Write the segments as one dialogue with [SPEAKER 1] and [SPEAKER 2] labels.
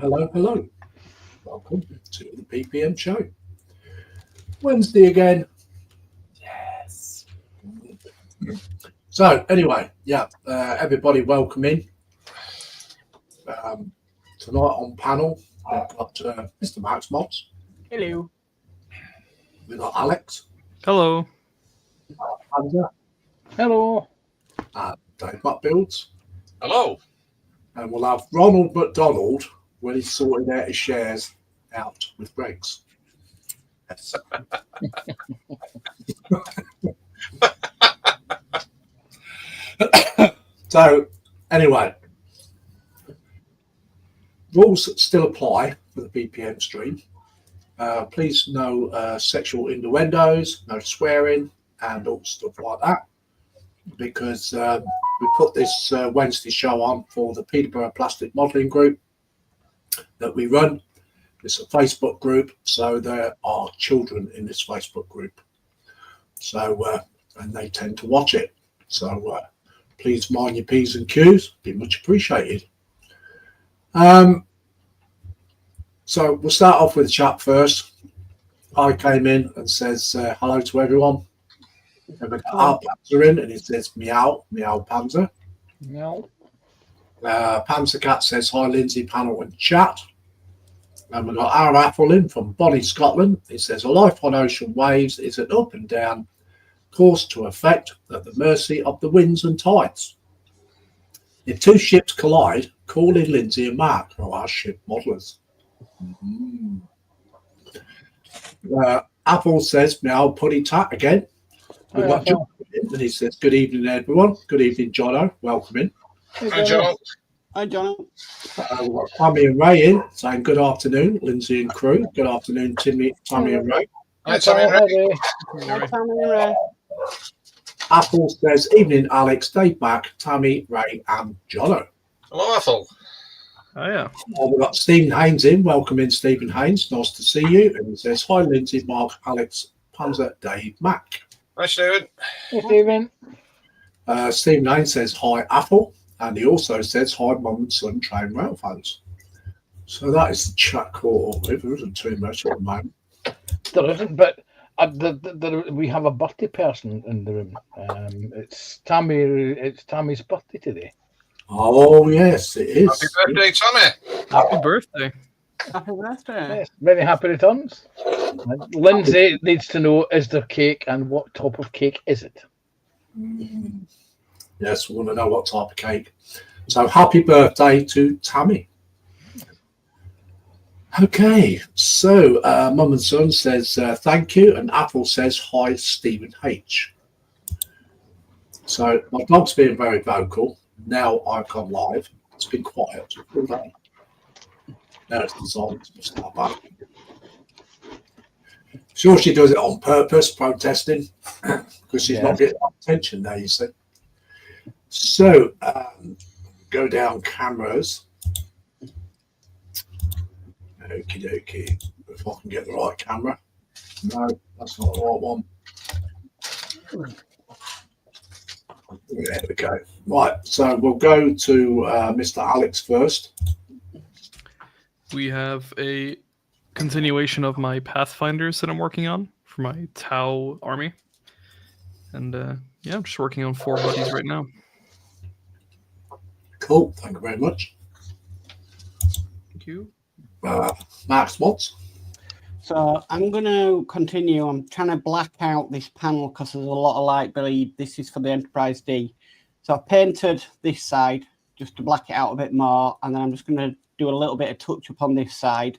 [SPEAKER 1] Hello. Welcome to the PPM show. Wednesday again. Yes. So, anyway, everybody welcome in. Tonight on panel, we've got Mr. Max Mods.
[SPEAKER 2] Hello.
[SPEAKER 1] We've got Alex.
[SPEAKER 3] Hello.
[SPEAKER 1] Hamza.
[SPEAKER 2] Hello.
[SPEAKER 1] Dave Builds.
[SPEAKER 4] Hello.
[SPEAKER 1] And we'll have Ronald McDonald when he's sorting out his shares out with Greg's. Yes. So, anyway, rules still apply for the BPM stream. Please no sexual innuendos, no swearing, and all stuff like that, because we put this Wednesday show on for the Peterborough Plastic Modelling Group that we run. It's a Facebook group, so there are children in this Facebook group. So, and they tend to watch it. So, please mind your P's and Q's, be much appreciated. So we'll start off with the chat first. I came in and says hello to everyone. And we've got our Panzer in, and it says meow Panzer.
[SPEAKER 2] Meow.
[SPEAKER 1] Panzer Cat says hi, Lindsay, panel and chat. And we've got our Apple in from Bonnie, Scotland. It says a life on ocean waves is an up and down course to effect at the mercy of the winds and tides. If two ships collide, call in Lindsay and Mark, who are ship modelers. Apple says meow putty tat again. We've got John in, and he says good evening everyone. Good evening Jono, welcome in.
[SPEAKER 4] Hi John.
[SPEAKER 2] Hi John.
[SPEAKER 1] We've got Tammy and Ray in saying good afternoon, Lindsay and crew. Good afternoon Tammy and Ray.
[SPEAKER 4] Hi Tammy and Ray.
[SPEAKER 2] Hi Tammy and Ray.
[SPEAKER 1] Apple says evening Alex, Dave back, Tammy, Ray and Jono.
[SPEAKER 4] Hello Ethel.
[SPEAKER 3] Oh yeah.
[SPEAKER 1] We've got Stephen Haynes in. Welcome in, Stephen Haynes. Nice to see you. And he says, hi, Lindsay, Mark, Alex, Panzer, Dave, Mac.
[SPEAKER 4] Hi Stephen.
[SPEAKER 2] Hey Stephen.
[SPEAKER 1] Stephen Haynes says, hi, Apple. And he also says, hi, Mum and Son Train Rail fans. So that is the chat call. There isn't too much at the moment.
[SPEAKER 2] There isn't, but we have a birthday person in the room. It's Tammy's birthday today.
[SPEAKER 1] Oh, yes, it is.
[SPEAKER 4] Happy birthday, Tommy.
[SPEAKER 3] Happy birthday.
[SPEAKER 5] Happy birthday.
[SPEAKER 2] Yes, very happy returns. Lindsay needs to know, is there cake and what type of cake is it?
[SPEAKER 1] Yes, we want to know what type of cake. So happy birthday to Tammy. Okay, so Mum and Son says thank you, and Apple says hi, Stephen H. So my dog's being very vocal. Now I've gone live. It's been quiet. Now it's designed to start back. Sure, she does it on purpose, protesting, because she's not getting attention now, you see. So, go down cameras. Okie dokie. If I can get the right camera. No, that's not the right one. There we go. Right, so we'll go to Mr. Alex first.
[SPEAKER 3] We have a continuation of my Pathfinders that I'm working on for my Tau army. And yeah, I'm just working on 4 buddies right now.
[SPEAKER 1] Cool, thank you very much.
[SPEAKER 3] Thank you.
[SPEAKER 1] Max Watts.
[SPEAKER 5] So I'm going to continue. I'm trying to black out this panel because there's a lot of light bleed. This is for the Enterprise D. So I've painted this side just to black it out a bit more. And then I'm just going to do a little bit of touch up on this side.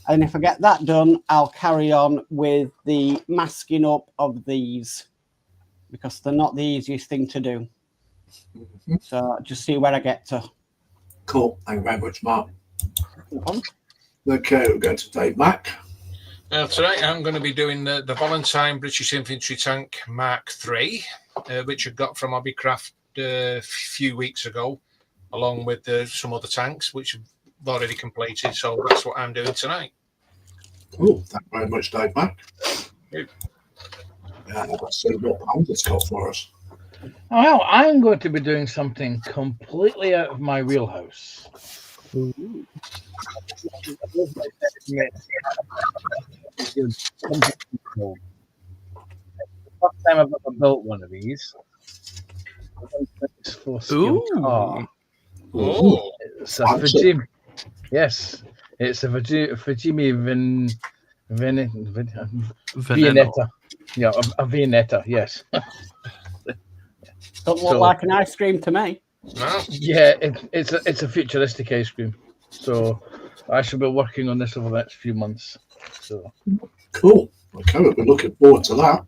[SPEAKER 5] And if I get that done, I'll carry on with the masking up of these because they're not the easiest thing to do. So just see where I get to.
[SPEAKER 1] Cool, thank you very much, Mark.
[SPEAKER 5] No problem.
[SPEAKER 1] Okay, we'll go to Dave Mack.
[SPEAKER 4] Tonight I'm going to be doing the Valentine British Infantry Tank Mark III, which I got from Hobbycraft a few weeks ago, along with some other tanks, which I've already completed. So that's what I'm doing tonight.
[SPEAKER 1] Cool, thank you very much, Dave Mack.
[SPEAKER 4] Yep.
[SPEAKER 1] Let's see what Panzer's got for us.
[SPEAKER 2] Well, I'm going to be doing something completely out of my wheelhouse. First time I've ever built one of these. It's for skill car.
[SPEAKER 4] Oh,
[SPEAKER 2] It's a
[SPEAKER 1] Fancy.
[SPEAKER 2] Fujimi. Yes, it's a Fujimi
[SPEAKER 3] Veneno.
[SPEAKER 2] Viennetta. Yeah, a Viennetta. Yes.
[SPEAKER 5] Doesn't look
[SPEAKER 2] So-
[SPEAKER 5] like an ice cream to me.
[SPEAKER 4] no.
[SPEAKER 2] Yeah, it's a futuristic ice cream. So I shall be working on this over the next few months. So
[SPEAKER 1] Cool. Okay, we're looking forward to that.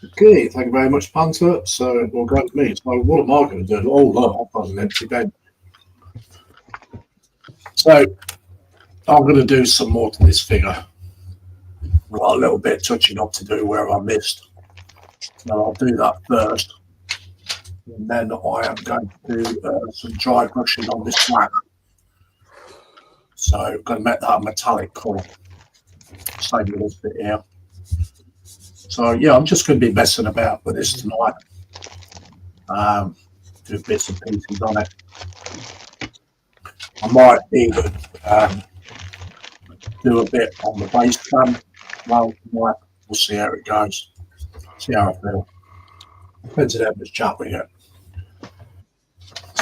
[SPEAKER 1] Okay, thank you very much, Panther. So we'll go to me. So what am I going to do? Oh, look, I've got an empty bed. So I'm going to do some more to this figure. I've got a little bit of touching up to do where I missed. Now I'll do that first. And then I am going to do some dry brushing on this flat. So I'm going to make that a metallic colour. Save a little bit here. So yeah, I'm just going to be messing about with this tonight. Do bits and pieces on it. I might even do a bit on the base cam. Well, we'll see how it goes. See how I feel. Depends on how much chat we get.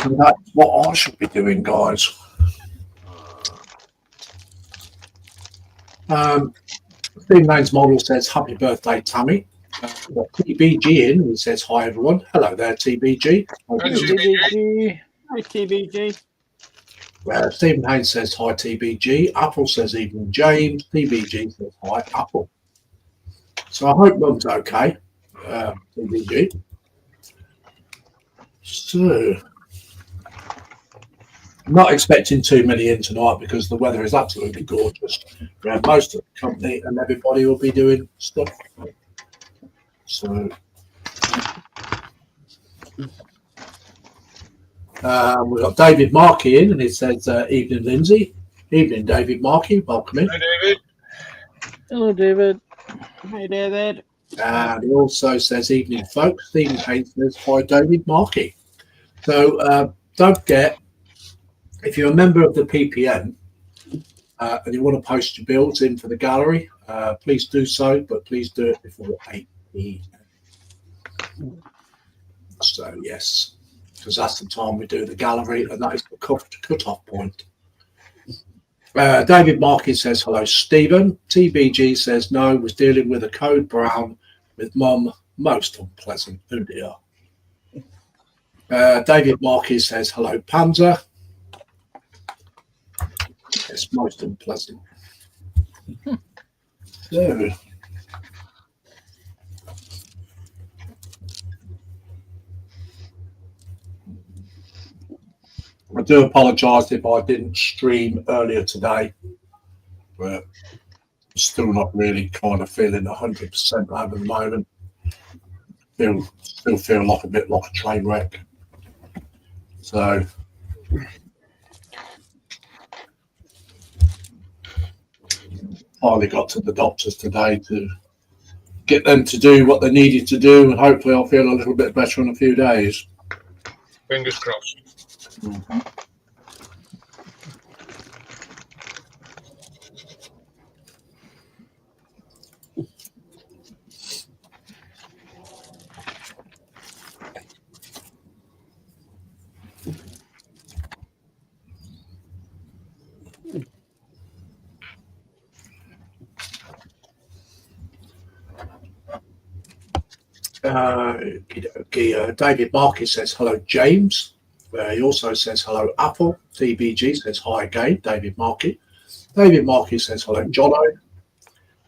[SPEAKER 1] So that's what I should be doing, guys. Steve Lane's model says, happy birthday, Tammy. We've got TBG in, who says, hi, everyone. Hello there, TBG.
[SPEAKER 2] TBG.
[SPEAKER 5] Hi, TBG.
[SPEAKER 1] Stephen Haynes says, hi, TBG. Apple says, evening, James. TBG says, hi, Apple. So I hope Mum's okay, TBG. So, I'm not expecting too many in tonight because the weather is absolutely gorgeous. Most of the company and everybody will be doing stuff. So, we've got David Markey in, and he says, evening, Lindsay. Evening, David Markey. Welcome in.
[SPEAKER 4] Hi, David.
[SPEAKER 2] Hello, David.
[SPEAKER 5] Hey, David.
[SPEAKER 1] And he also says, evening, folks. Stephen Haynes says, hi, David Markey. So, don't forget, if you're a member of the PPM and you want to post your builds in for the gallery, please do so, but please do it before 8 p.m. So, yes, because that's the time we do the gallery, and that is the cut-off point. David Markey says, hello, Stephen. TBG says, no, was dealing with a code brown with Mum. Most unpleasant. Oh, dear. David Markey says, hello, Panzer. It's most unpleasant. So, I do apologise if I didn't stream earlier today, but I'm still not really kind of feeling 100% at the moment. Still feel like a bit like a train wreck. So, finally got to the doctors today to get them to do what they needed to do, and hopefully I'll feel a little bit better in a few days.
[SPEAKER 4] Fingers crossed.
[SPEAKER 1] David Markey says hello, James. He also says hello, Apple. TBG says hi again, David Markey. David Markey says hello, Jono.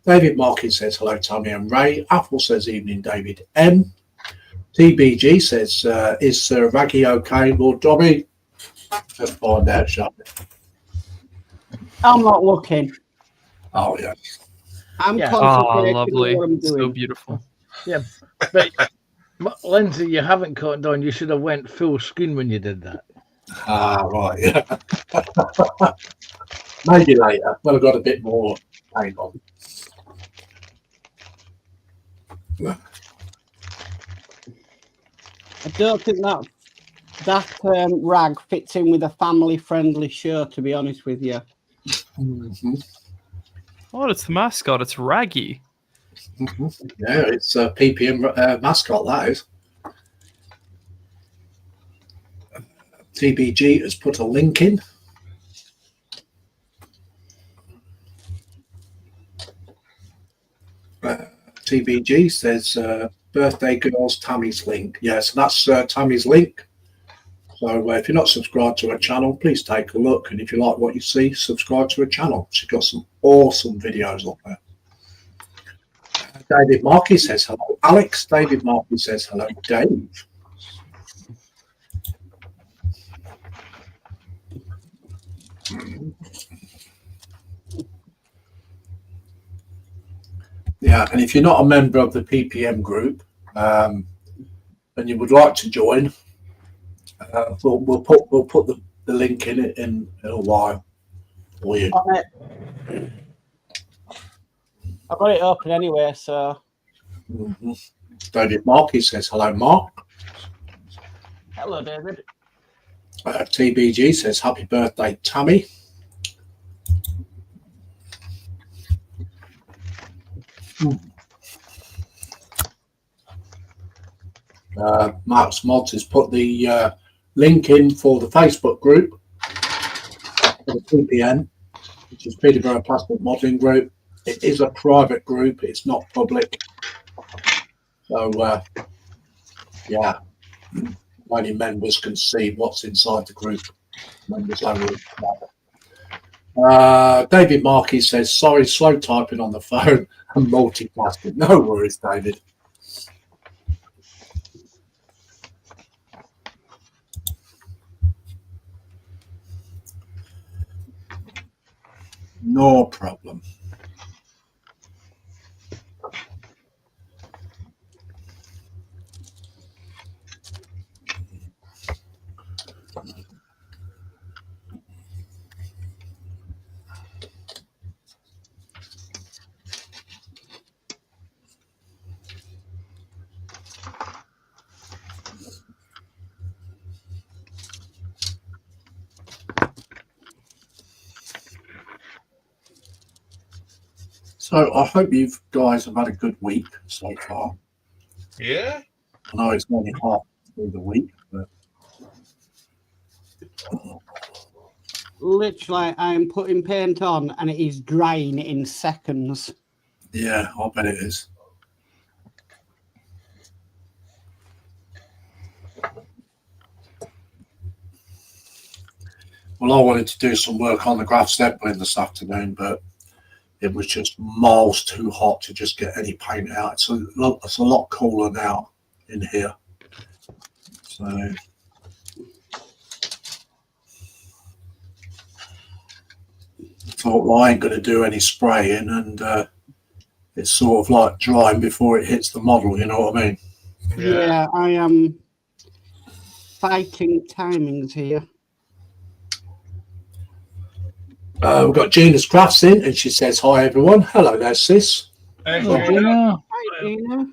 [SPEAKER 1] David Markey says hello, Tommy and Ray. Apple says evening, David M. TBG says, is Sir Raggy okay, Lord Dobby? Let's find out, shall we?
[SPEAKER 5] I'm not looking.
[SPEAKER 1] Oh, yeah.
[SPEAKER 5] I'm
[SPEAKER 2] Yeah.
[SPEAKER 5] concentrating
[SPEAKER 3] lovely.
[SPEAKER 5] on what I'm
[SPEAKER 3] So
[SPEAKER 5] doing.
[SPEAKER 3] beautiful.
[SPEAKER 2] Yeah, but Lindsay, you haven't caught on. You should have went full screen when you did that.
[SPEAKER 1] Ah, right, yeah. Maybe later, when I've got a bit more paint on.
[SPEAKER 5] I don't think that That rag fits in with a family-friendly shirt, to be honest with you.
[SPEAKER 1] Mhm.
[SPEAKER 3] Oh, it's the mascot. It's Raggy.
[SPEAKER 1] Yeah, it's a PPM mascot, that is. TBG has put a link in. TBG says birthday girls Tammy's link. Yes, that's Tammy's link. So if you're not subscribed to her channel, please take a look. And if you like what you see, subscribe to her channel. She's got some awesome videos up there. David Markey says hello. Alex. David Markey says hello. Dave. Yeah, and if you're not a member of the PPM group and you would like to join, we'll put the link in it in a while for you.
[SPEAKER 5] I've got it open anyway, so.
[SPEAKER 1] Mm-hmm. David Markey says hello, Mark.
[SPEAKER 5] Hello, David.
[SPEAKER 1] TBG says happy birthday, Tammy. Mark's Mods has put the link in for the Facebook group for the PPN, which is Peterborough Plastic Modelling Group. It is a private group, it's not public. So, yeah, only members can see what's inside the group. Members only. David Markey says, sorry, slow typing on the phone and multitasking. No worries, David. No problem. So I hope you guys have had a good week so far.
[SPEAKER 4] Yeah.
[SPEAKER 1] I know it's only half through the week, but
[SPEAKER 5] Literally, I am putting paint on and it is drying in seconds.
[SPEAKER 1] yeah, I bet it is. Well, I wanted to do some work on the graph sampling this afternoon, but it was just miles too hot to just get any paint out. It's a lot cooler now in here. So I thought, well, I ain't going to do any spraying, and it's sort of like drying before it hits the model, you know what I mean?
[SPEAKER 5] Yeah, I am fighting timings here.
[SPEAKER 1] We've got Gina's Crafts in, and she says, hi, everyone. Hello there, sis.
[SPEAKER 3] Hello,
[SPEAKER 4] Hey,
[SPEAKER 3] Gina.
[SPEAKER 5] Hi, Gina.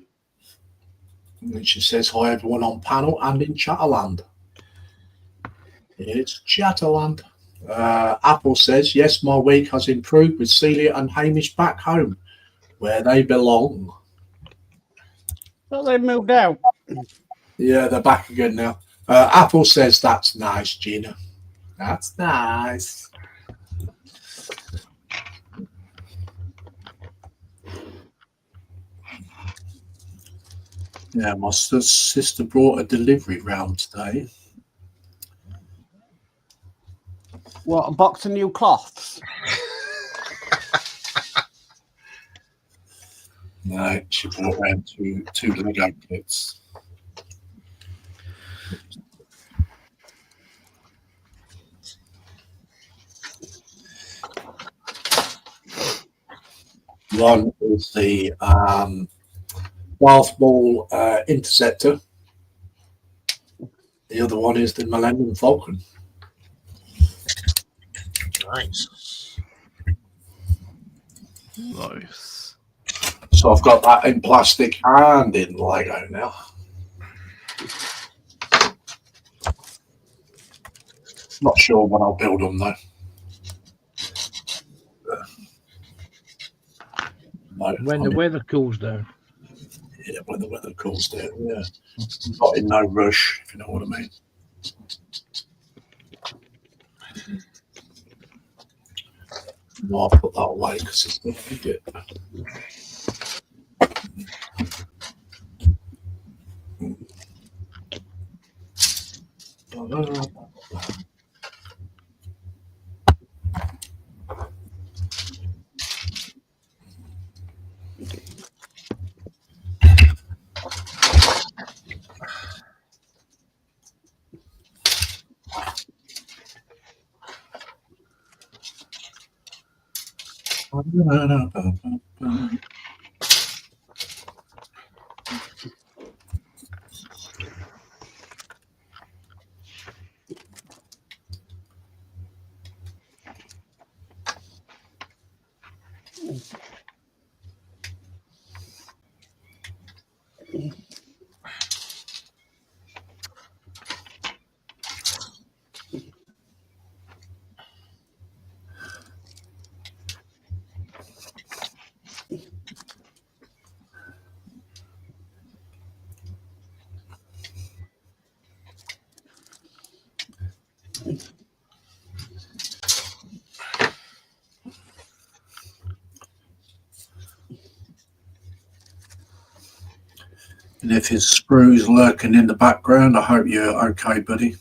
[SPEAKER 1] And she says, hi, everyone on panel and in Chatterland. It's Chatterland. Apple says, yes, my week has improved with Celia and Hamish back home, where they belong.
[SPEAKER 5] So they moved out.
[SPEAKER 1] Yeah, they're back again now. Apple says, that's nice, Gina. That's nice. Yeah, my sister brought a delivery round today.
[SPEAKER 5] What, a box of new cloths?
[SPEAKER 1] No, she brought around two Lego kits. One is the Darth Maul Interceptor. The other one is the Millennium Falcon.
[SPEAKER 4] nice.
[SPEAKER 3] Nice.
[SPEAKER 1] So I've got that in plastic and in Lego now. Not sure when I'll build them though. No,
[SPEAKER 2] When the weather cools down.
[SPEAKER 1] yeah, when the weather cools down, yeah. Not in no rush, if you know what I mean. No, I'll put that away because it's not good. And if his screw's lurking in the background, I hope you're okay, buddy.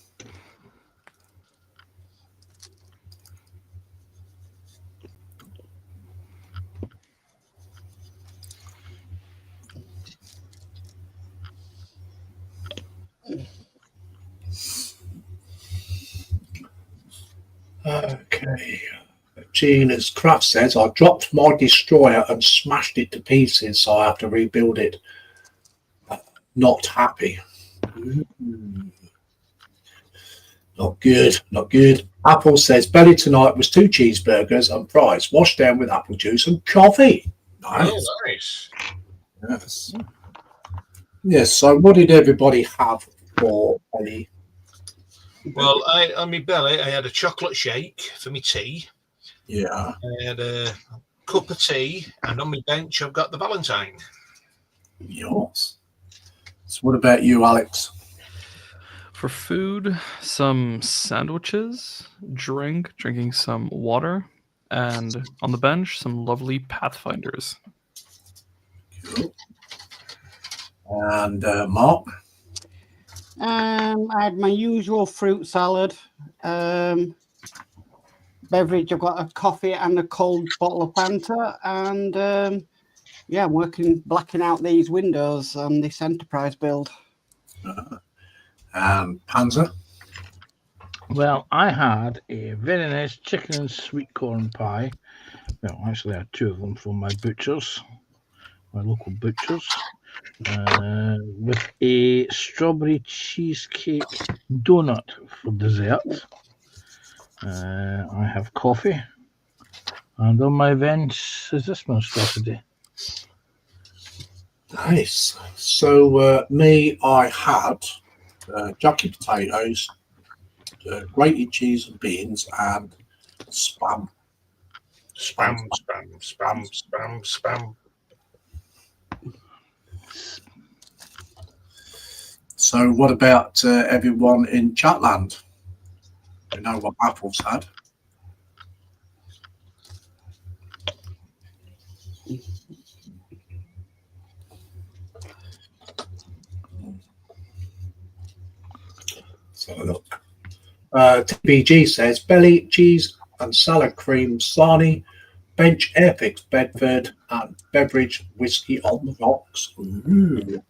[SPEAKER 1] Okay. Gene, as Kraft says, I dropped my destroyer and smashed it to pieces, so I have to rebuild it. Not happy. Not good, not good. Apple says, belly tonight was 2 cheeseburgers and fries, washed down with apple juice and coffee. Nice.
[SPEAKER 4] Oh, nice.
[SPEAKER 1] Yes. Yes, so what did everybody have for a...
[SPEAKER 4] Well, on my belly, I had a chocolate shake for my tea.
[SPEAKER 1] Yeah.
[SPEAKER 4] I had a cup of tea, and on my bench, I've got the Valentine.
[SPEAKER 1] Yours. So what about you, Alex?
[SPEAKER 3] For food, some sandwiches, drinking some water, and on the bench, some lovely Pathfinders.
[SPEAKER 1] Cool. And Mark?
[SPEAKER 5] I had my usual fruit salad. Beverage, I've got a coffee and a cold bottle of Fanta. And yeah, I'm blacking out these windows on this enterprise build.
[SPEAKER 1] Panzer?
[SPEAKER 2] Well, I had a very nice chicken and sweet corn pie. Well, actually, I had 2 of them from my butchers, my local butchers, with a strawberry cheesecake donut for dessert. I have coffee, and on my bench is this monstrosity.
[SPEAKER 1] Nice. So me, I had jacket potatoes, grated cheese and beans, and spam.
[SPEAKER 4] Spam, spam, spam, spam, spam.
[SPEAKER 1] So what about everyone in Chatland? You know what Apple's had? So look. TBG says belly, cheese and salad cream, sarnie, bench airfix Bedford, and beverage whiskey on the rocks. Ooh.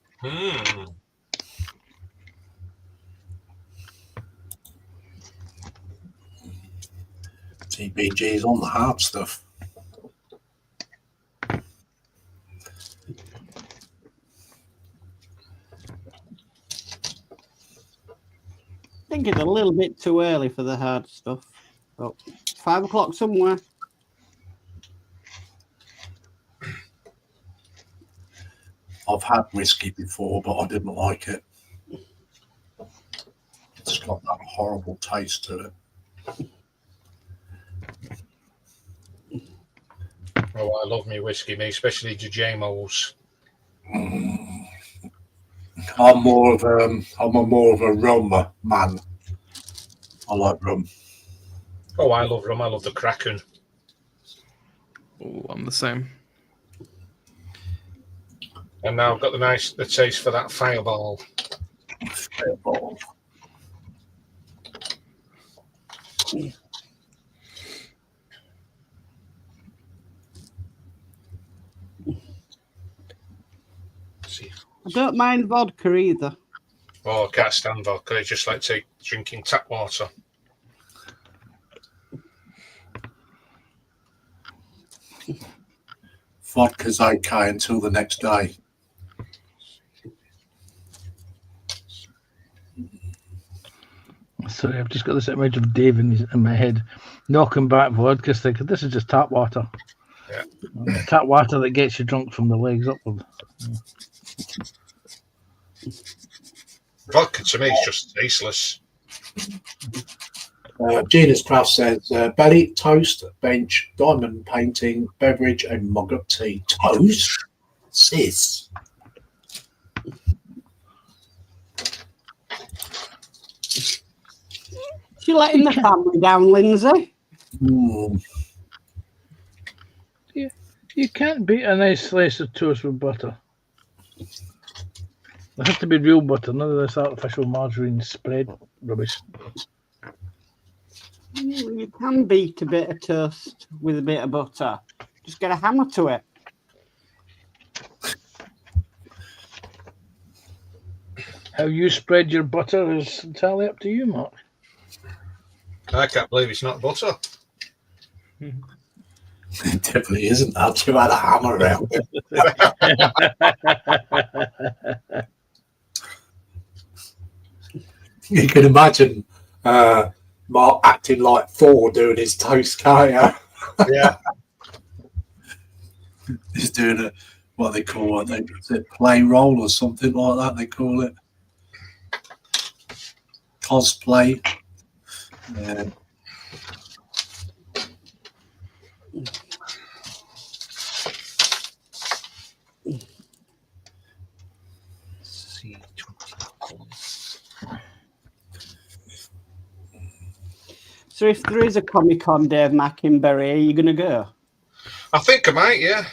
[SPEAKER 1] TBG's on the hard stuff.
[SPEAKER 5] I think it's a little bit too early for the hard stuff. But 5 o'clock somewhere.
[SPEAKER 1] I've had whiskey before, but I didn't like it. It's got that horrible taste to it.
[SPEAKER 4] Oh, I love me whiskey, me, especially JMOs.
[SPEAKER 1] I'm more of a rum man. I like rum.
[SPEAKER 4] Oh, I love rum. I love the Kraken.
[SPEAKER 3] Oh, I'm the same.
[SPEAKER 4] And now I've got the taste for that Fireball.
[SPEAKER 1] Fireball.
[SPEAKER 5] I don't mind vodka either.
[SPEAKER 4] Oh, I can't stand vodka. It's just like drinking tap water.
[SPEAKER 1] Vodka's okay until the next day.
[SPEAKER 2] Sorry, I've just got this image of Dave in my head, knocking back vodka, thinking this is just tap water.
[SPEAKER 4] Yeah.
[SPEAKER 2] Tap water that gets you drunk from the legs upward.
[SPEAKER 4] Vodka to me is just tasteless.
[SPEAKER 1] Genus Craft says belly, toast, bench, diamond painting, beverage, and mug of tea. Toast? Sis.
[SPEAKER 5] You letting the family down, Lindsay?
[SPEAKER 2] You can't beat a nice slice of toast with butter. It has to be real butter, none of this artificial margarine spread rubbish.
[SPEAKER 5] You can beat a bit of toast with a bit of butter. Just get a hammer to it.
[SPEAKER 2] How you spread your butter is entirely up to you, Mark.
[SPEAKER 4] I can't believe it's not butter.
[SPEAKER 1] It definitely isn't. That you had a hammer around it. You can imagine Mark acting like Thor doing his toast, can't you?
[SPEAKER 4] Yeah.
[SPEAKER 1] He's doing what they call it, play role or something like that. They call it cosplay. Yeah.
[SPEAKER 5] So if there is a Comic-Con, Dave Mackinberry, are you going to go?
[SPEAKER 4] I think I might, yeah.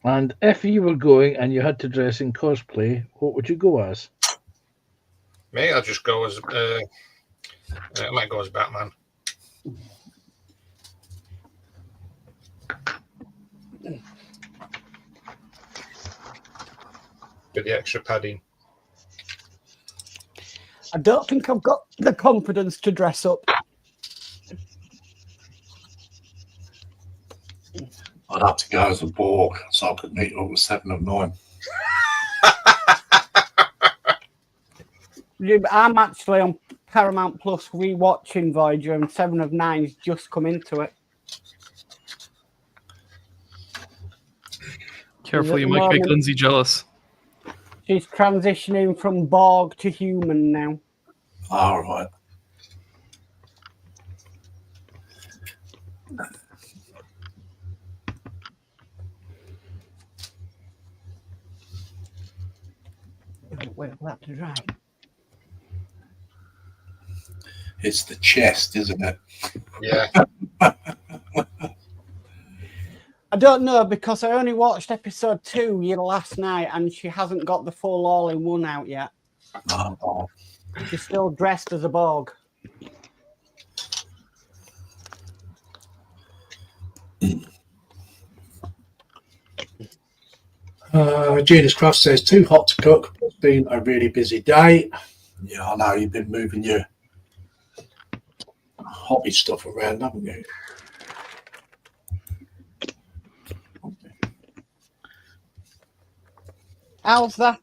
[SPEAKER 2] And if you were going and you had to dress in cosplay, what would you go as?
[SPEAKER 4] Me, I'll just go as I might go as Batman. With the extra padding.
[SPEAKER 5] I don't think I've got the confidence to dress up.
[SPEAKER 1] I'd have to go as a Borg so I could meet up with 7 of 9.
[SPEAKER 5] I'm actually on Paramount Plus rewatching Voyager, and 7 of 9's just come into it.
[SPEAKER 3] Careful, you might make Lindsay jealous.
[SPEAKER 5] She's transitioning from Borg to human now.
[SPEAKER 1] All right.
[SPEAKER 5] Wait for that to dry.
[SPEAKER 1] It's the chest, isn't it?
[SPEAKER 4] Yeah.
[SPEAKER 5] I don't know, because I only watched episode 2 last night, and she hasn't got the full all-in-one out yet.
[SPEAKER 1] Oh.
[SPEAKER 5] She's still dressed as a Borg.
[SPEAKER 1] Genus Craft says, too hot to cook. It's been a really busy day. Yeah, I know you've been moving your hobby stuff around, haven't you?
[SPEAKER 5] How's that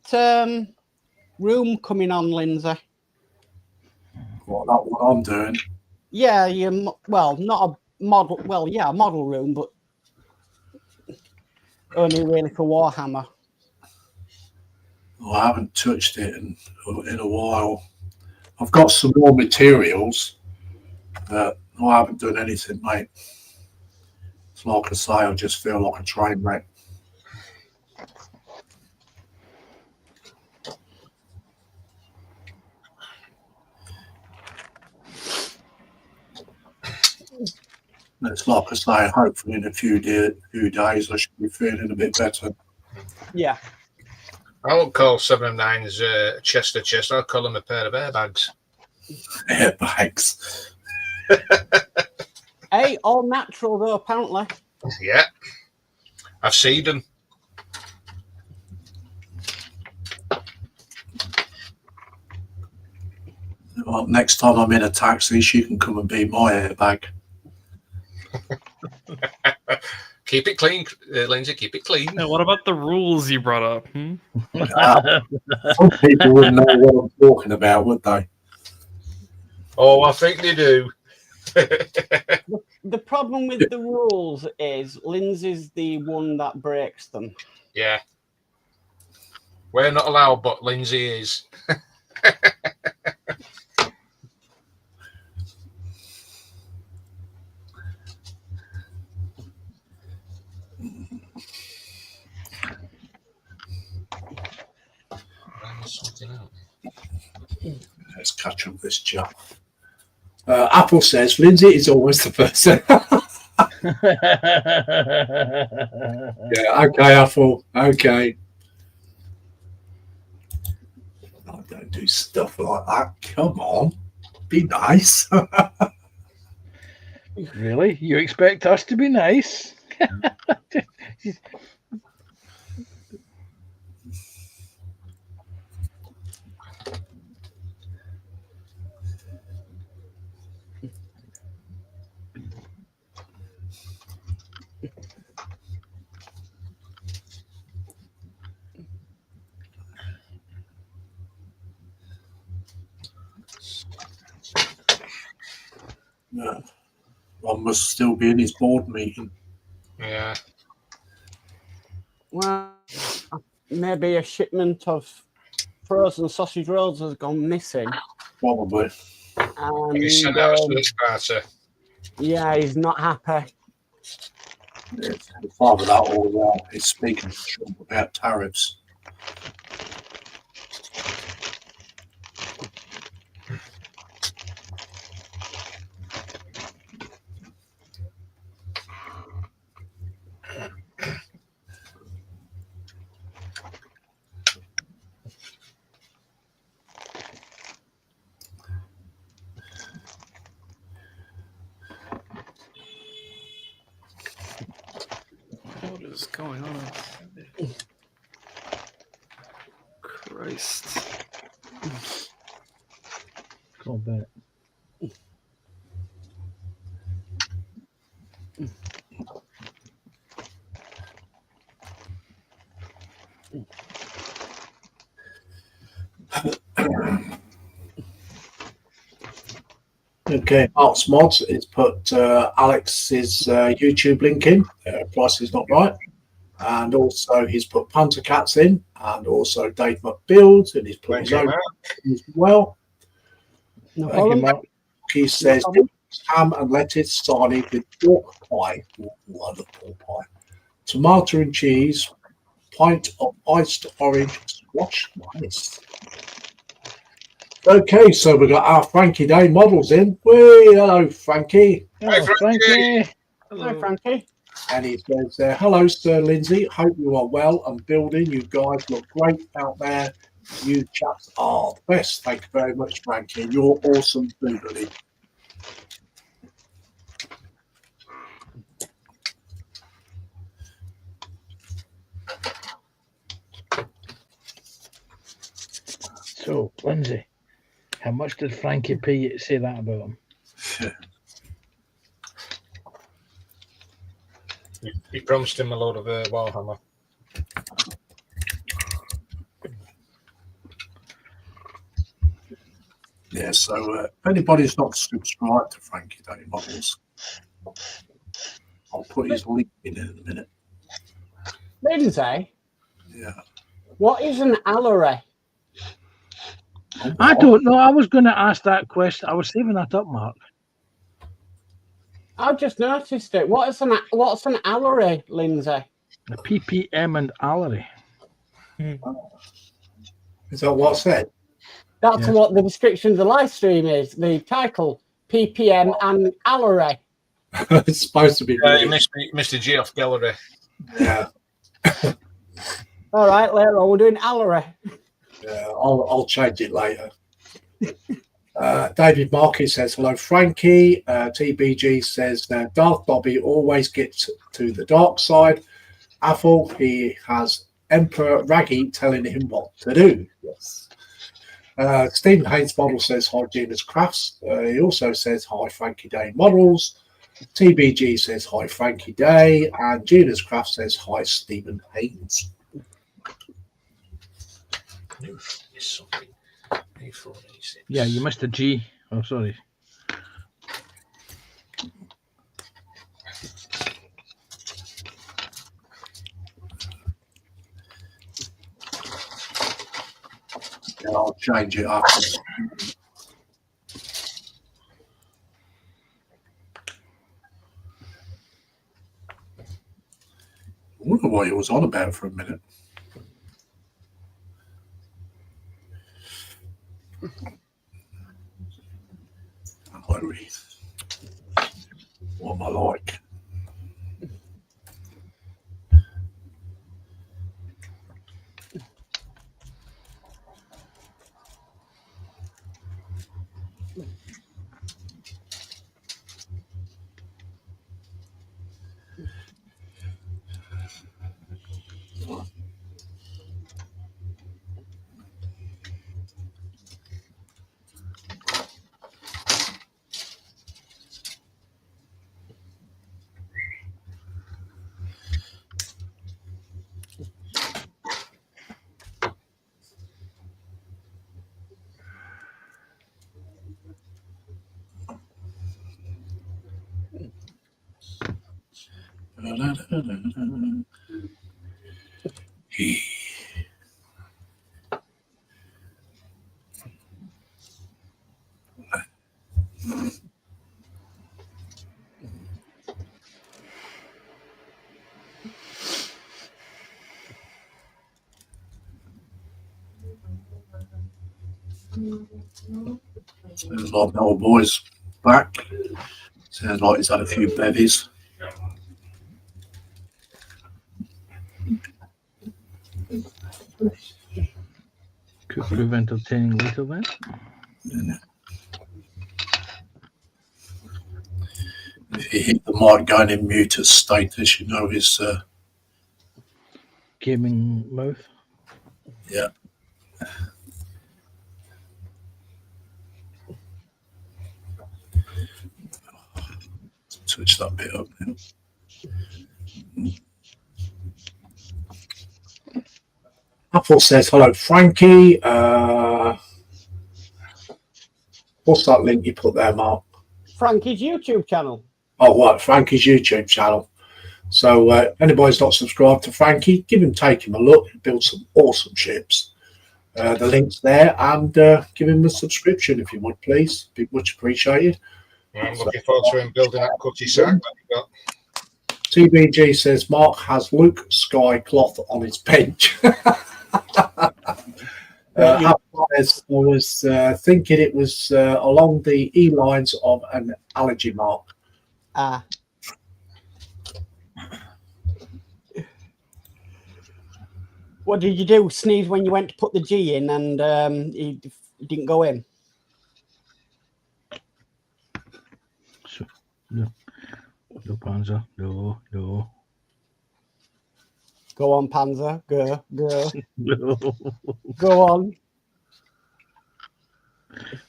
[SPEAKER 5] room coming on, Lindsay?
[SPEAKER 1] Well, that's what I'm doing.
[SPEAKER 5] Yeah, well, not a model. Well, yeah, a model room, but only really for Warhammer.
[SPEAKER 1] I haven't touched it in a while. I've got some more materials, but I haven't done anything, mate. It's like I say, I just feel like a train wreck. It's like I say, hopefully in a few days I should be feeling a bit better.
[SPEAKER 5] Yeah.
[SPEAKER 4] I won't call 7 of 9s chest to chest. I'll call them a pair of airbags.
[SPEAKER 1] Airbags.
[SPEAKER 5] Hey, all natural though, apparently.
[SPEAKER 4] Yeah. I've seen them.
[SPEAKER 1] Well, next time I'm in a taxi, she can come and be my airbag.
[SPEAKER 4] Keep it clean, Lindsay. Keep it clean.
[SPEAKER 3] Now, what about the rules you brought up?
[SPEAKER 1] Some people wouldn't know what I'm talking about, would they?
[SPEAKER 4] Oh, I think they do.
[SPEAKER 5] The problem with the rules is Lindsay's the one that breaks them.
[SPEAKER 4] Yeah. We're not allowed, but Lindsay is.
[SPEAKER 1] Let's catch up this chat. Apple says Lindsay is always the person. Yeah, okay, Apple. Okay. I don't do stuff like that. Come on. Be nice.
[SPEAKER 2] Really? You expect us to be nice?
[SPEAKER 1] Yeah. One must still be in his board meeting.
[SPEAKER 4] Yeah.
[SPEAKER 5] Well, maybe a shipment of frozen sausage rolls has gone missing.
[SPEAKER 1] Probably.
[SPEAKER 5] And
[SPEAKER 4] He's sent out to this party.
[SPEAKER 5] yeah, he's not happy.
[SPEAKER 1] It's either that or he's speaking to Trump about tariffs.
[SPEAKER 3] What is going on? Christ.
[SPEAKER 2] Go back.
[SPEAKER 1] Okay, Arts Mods has put Alex's YouTube link in. Price is not right. And also he's put Punter Cats in, and also Dave McBuild, and he's put
[SPEAKER 4] Thank
[SPEAKER 1] his
[SPEAKER 4] you,
[SPEAKER 1] own
[SPEAKER 4] Mark.
[SPEAKER 1] as well.
[SPEAKER 5] No
[SPEAKER 2] Thank you,
[SPEAKER 5] problem.
[SPEAKER 2] Mark.
[SPEAKER 1] He says ham and lettuce sarnie with pork pie. Love the pork pie. Tomato and cheese, pint of iced orange squash. Nice. Okay, so we've got our Frankie Day models in. Whee, hello, Frankie.
[SPEAKER 2] Oh, Frankie.
[SPEAKER 5] Hi, Frankie.
[SPEAKER 1] And he says, hello, Sir Lindsay. Hope you are well and building. You guys look great out there. You chaps are the best. Thank you very much, Frankie. You're awesome, too, buddy.
[SPEAKER 2] So, Lindsay, how much did Frankie pay you to say that about him?
[SPEAKER 4] He promised him a load of Warhammer.
[SPEAKER 1] Yeah, so if anybody's not subscribed to Frankie Day Models, I'll put his link in a minute.
[SPEAKER 5] Lindsay,
[SPEAKER 1] Yeah.
[SPEAKER 5] What is an allery?
[SPEAKER 2] I don't know. I was going to ask that question. I was saving that up, Mark.
[SPEAKER 5] I've just noticed it. What's an allery, Lindsay?
[SPEAKER 2] The Ppm and Gallery.
[SPEAKER 1] Is that what I said?
[SPEAKER 5] That's
[SPEAKER 2] Yes.
[SPEAKER 5] what the description of the live stream is. The title, PPM and Gallery.
[SPEAKER 1] It's supposed to be.
[SPEAKER 4] You missed the G off gallery.
[SPEAKER 1] Yeah.
[SPEAKER 5] All right, later on, we're doing Allery.
[SPEAKER 1] Yeah, I'll change it later. David Markey says, hello, Frankie. TBG says, Darth Bobby always gets to the dark side. Athel, he has Emperor Raggy telling him what to do. Yes. Stephen Haynes Model says, hi, Gina's Crafts. He also says, hi, Frankie Day Models. TBG says, hi, Frankie Day. And Gina's Crafts says, hi, Stephen Haynes.
[SPEAKER 2] Yeah, you missed a G. Oh, sorry.
[SPEAKER 1] Yeah, I'll change it up. I wonder what he was on about for a minute. What am I like? Sounds like the old boy's back. Sounds like he's had a few bevies.
[SPEAKER 2] Could prove entertaining later then.
[SPEAKER 1] If he hit the mic going in muted status, you know his
[SPEAKER 2] Gaming mouth.
[SPEAKER 1] yeah. Switch that bit up now. Apple says, hello, Frankie. What's that link you put there, Mark?
[SPEAKER 5] Frankie's YouTube channel.
[SPEAKER 1] Oh, what? Frankie's YouTube channel. So, anybody's not subscribed to Frankie, take him a look. He builds some awesome ships. The link's there, and give him a subscription if you would, please. Be much appreciated.
[SPEAKER 4] I'm looking forward to him building that cutty sack that he got.
[SPEAKER 1] TBG says Mark has Luke Sky cloth on his bench. I was thinking it was along the E lines of an allergy mark.
[SPEAKER 5] What did you do? Sneeze when you went to put the G in and he didn't go in?
[SPEAKER 2] No. No, Panzer. No.
[SPEAKER 5] Go on, Panzer. Go.
[SPEAKER 2] No.
[SPEAKER 5] Go on.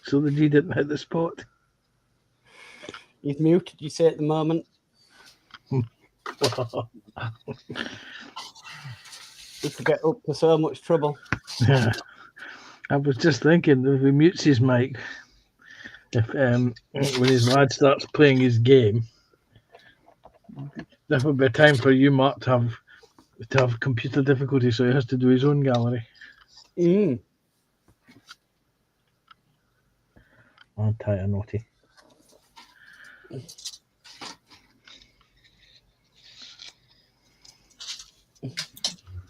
[SPEAKER 2] So the G didn't hit the spot.
[SPEAKER 5] He's muted, you say at the moment. We could get up to so much trouble.
[SPEAKER 2] Yeah. I was just thinking if he mutes his mic, if when his lad starts playing his game, there would be a time for you, Mark, to have to have computer difficulty, so he has to do his own gallery.
[SPEAKER 5] Mm.
[SPEAKER 2] I'm tight and naughty.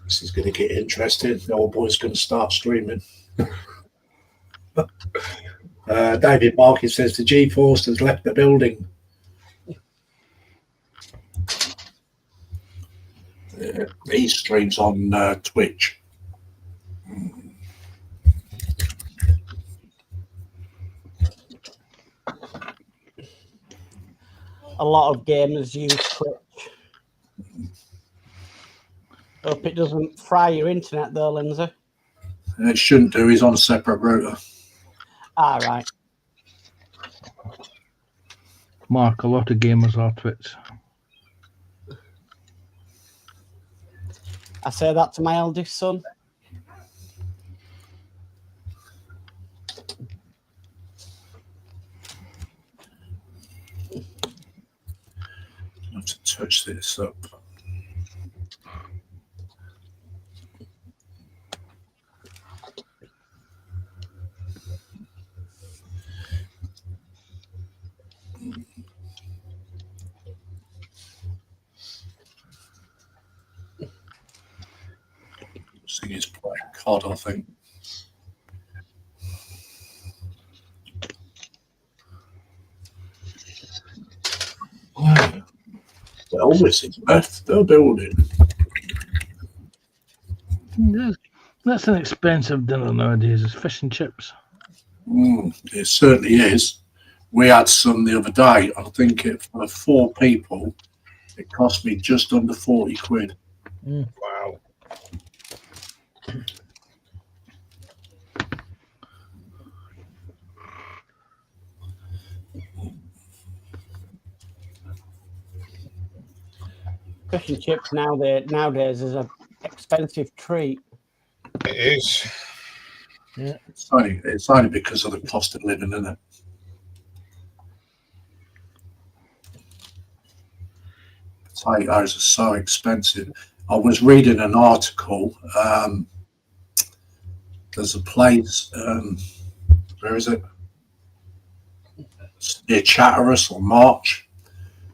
[SPEAKER 1] This is going to get interesting. The old boy's going to start streaming. David Barkey says the G-Force has left the building. He streams on Twitch.
[SPEAKER 5] A lot of gamers use Twitch. Hope it doesn't fry your internet though, Lindsay.
[SPEAKER 1] It shouldn't do. He's on a separate router.
[SPEAKER 5] Ah, right.
[SPEAKER 2] Mark, a lot of gamers are Twits.
[SPEAKER 5] I say that to my eldest son.
[SPEAKER 1] I have to touch this up. This thing is playing COD, I think. Well, this is left the building.
[SPEAKER 2] That's an expensive dinner nowadays. It's fish and chips.
[SPEAKER 1] It certainly is. We had some the other day. I think for 4 people, it cost me just under 40 quid.
[SPEAKER 4] Wow.
[SPEAKER 5] Fish and chips nowadays is an expensive treat.
[SPEAKER 4] It is.
[SPEAKER 2] Yeah.
[SPEAKER 1] It's only because of the cost of living, isn't it? Potatoes are so expensive. I was reading an article. There's a place, where is it? It's near Chatteris or March.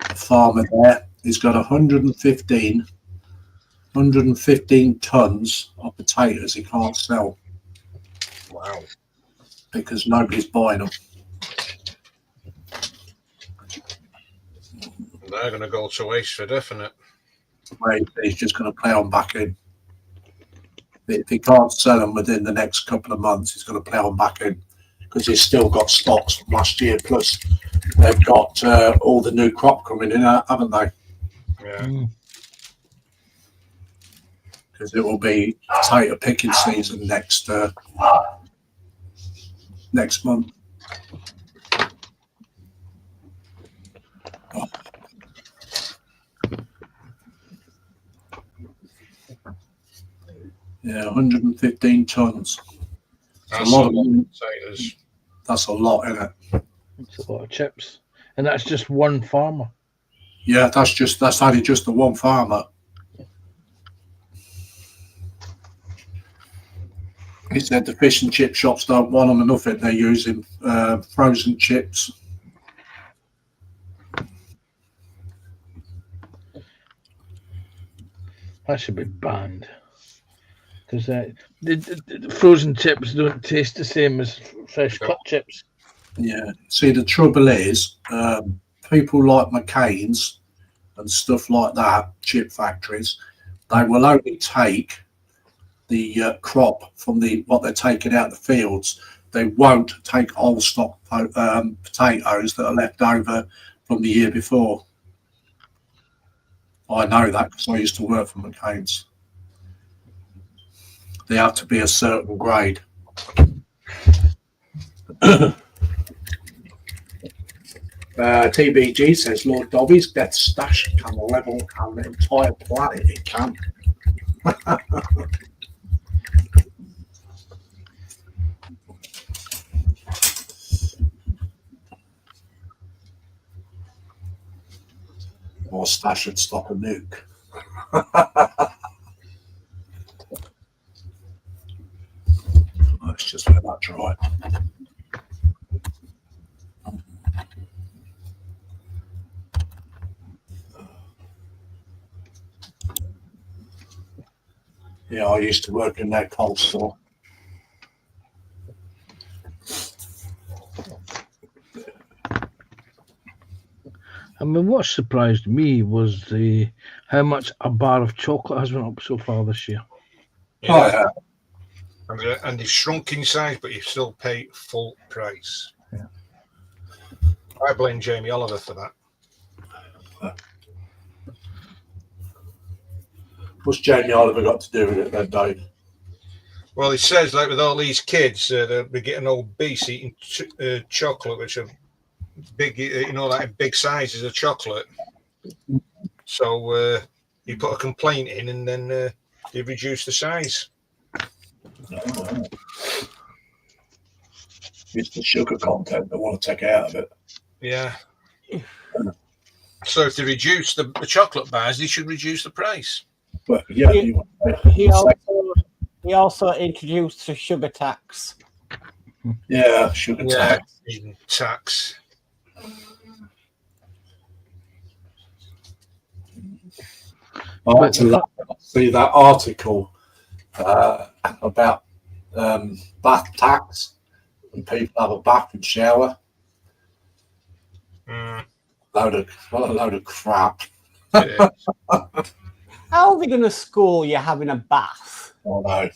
[SPEAKER 1] A farmer there. He's got 115 tons of potatoes he can't sell.
[SPEAKER 4] Wow.
[SPEAKER 1] Because nobody's buying them.
[SPEAKER 4] They're going to go to waste for definite.
[SPEAKER 1] He's just going to play on back in. If he can't sell them within the next couple of months, he's going to play on back in because he's still got stocks from last year. Plus, they've got all the new crop coming in, haven't they?
[SPEAKER 4] Yeah.
[SPEAKER 1] Because it will be potato picking season next month. Yeah, 115 tons.
[SPEAKER 4] That's
[SPEAKER 1] a lot of
[SPEAKER 4] potatoes.
[SPEAKER 1] That's a lot, isn't it?
[SPEAKER 2] It's a lot of chips. And that's just one farmer.
[SPEAKER 1] Yeah, that's only just the one farmer. He said the fish and chip shops don't want them enough. They're using frozen chips.
[SPEAKER 2] That should be banned. Because the frozen chips don't taste the same as fresh cut chips.
[SPEAKER 1] Yeah. See, the trouble is, people like McCain's and stuff like that, chip factories, they will only take the crop from what they're taking out of the fields. They won't take old stock potatoes that are left over from the year before. I know that because I used to work for McCain's. They have to be a certain grade. TBG says Lord Dobby's death stash can level an entire planet. It can. Or stash and stop a nuke. Yeah, I used to work in that coal store.
[SPEAKER 2] I mean, what surprised me was how much a bar of chocolate has went up so far this year.
[SPEAKER 1] Oh, yeah.
[SPEAKER 4] And they've shrunk in size, but you still pay full price.
[SPEAKER 1] Yeah.
[SPEAKER 4] I blame Jamie Oliver for that.
[SPEAKER 1] What's Jamie Oliver got to do with it then, Dave?
[SPEAKER 4] Well, it says like with all these kids, they're getting obese eating chocolate, which are big, like big sizes of chocolate. So you put a complaint in, and then they reduce the size.
[SPEAKER 1] Oh. It's the sugar content they want to take out of it.
[SPEAKER 4] Yeah. So if they reduce the chocolate bars, they should reduce the price.
[SPEAKER 1] But yeah,
[SPEAKER 5] he also introduced a sugar tax.
[SPEAKER 1] Yeah, sugar tax.
[SPEAKER 4] Tax.
[SPEAKER 1] See that article about bath tax when people have a bath and shower. What a load of crap.
[SPEAKER 4] Yeah.
[SPEAKER 5] How are they going to school you having a bath?
[SPEAKER 1] Oh no,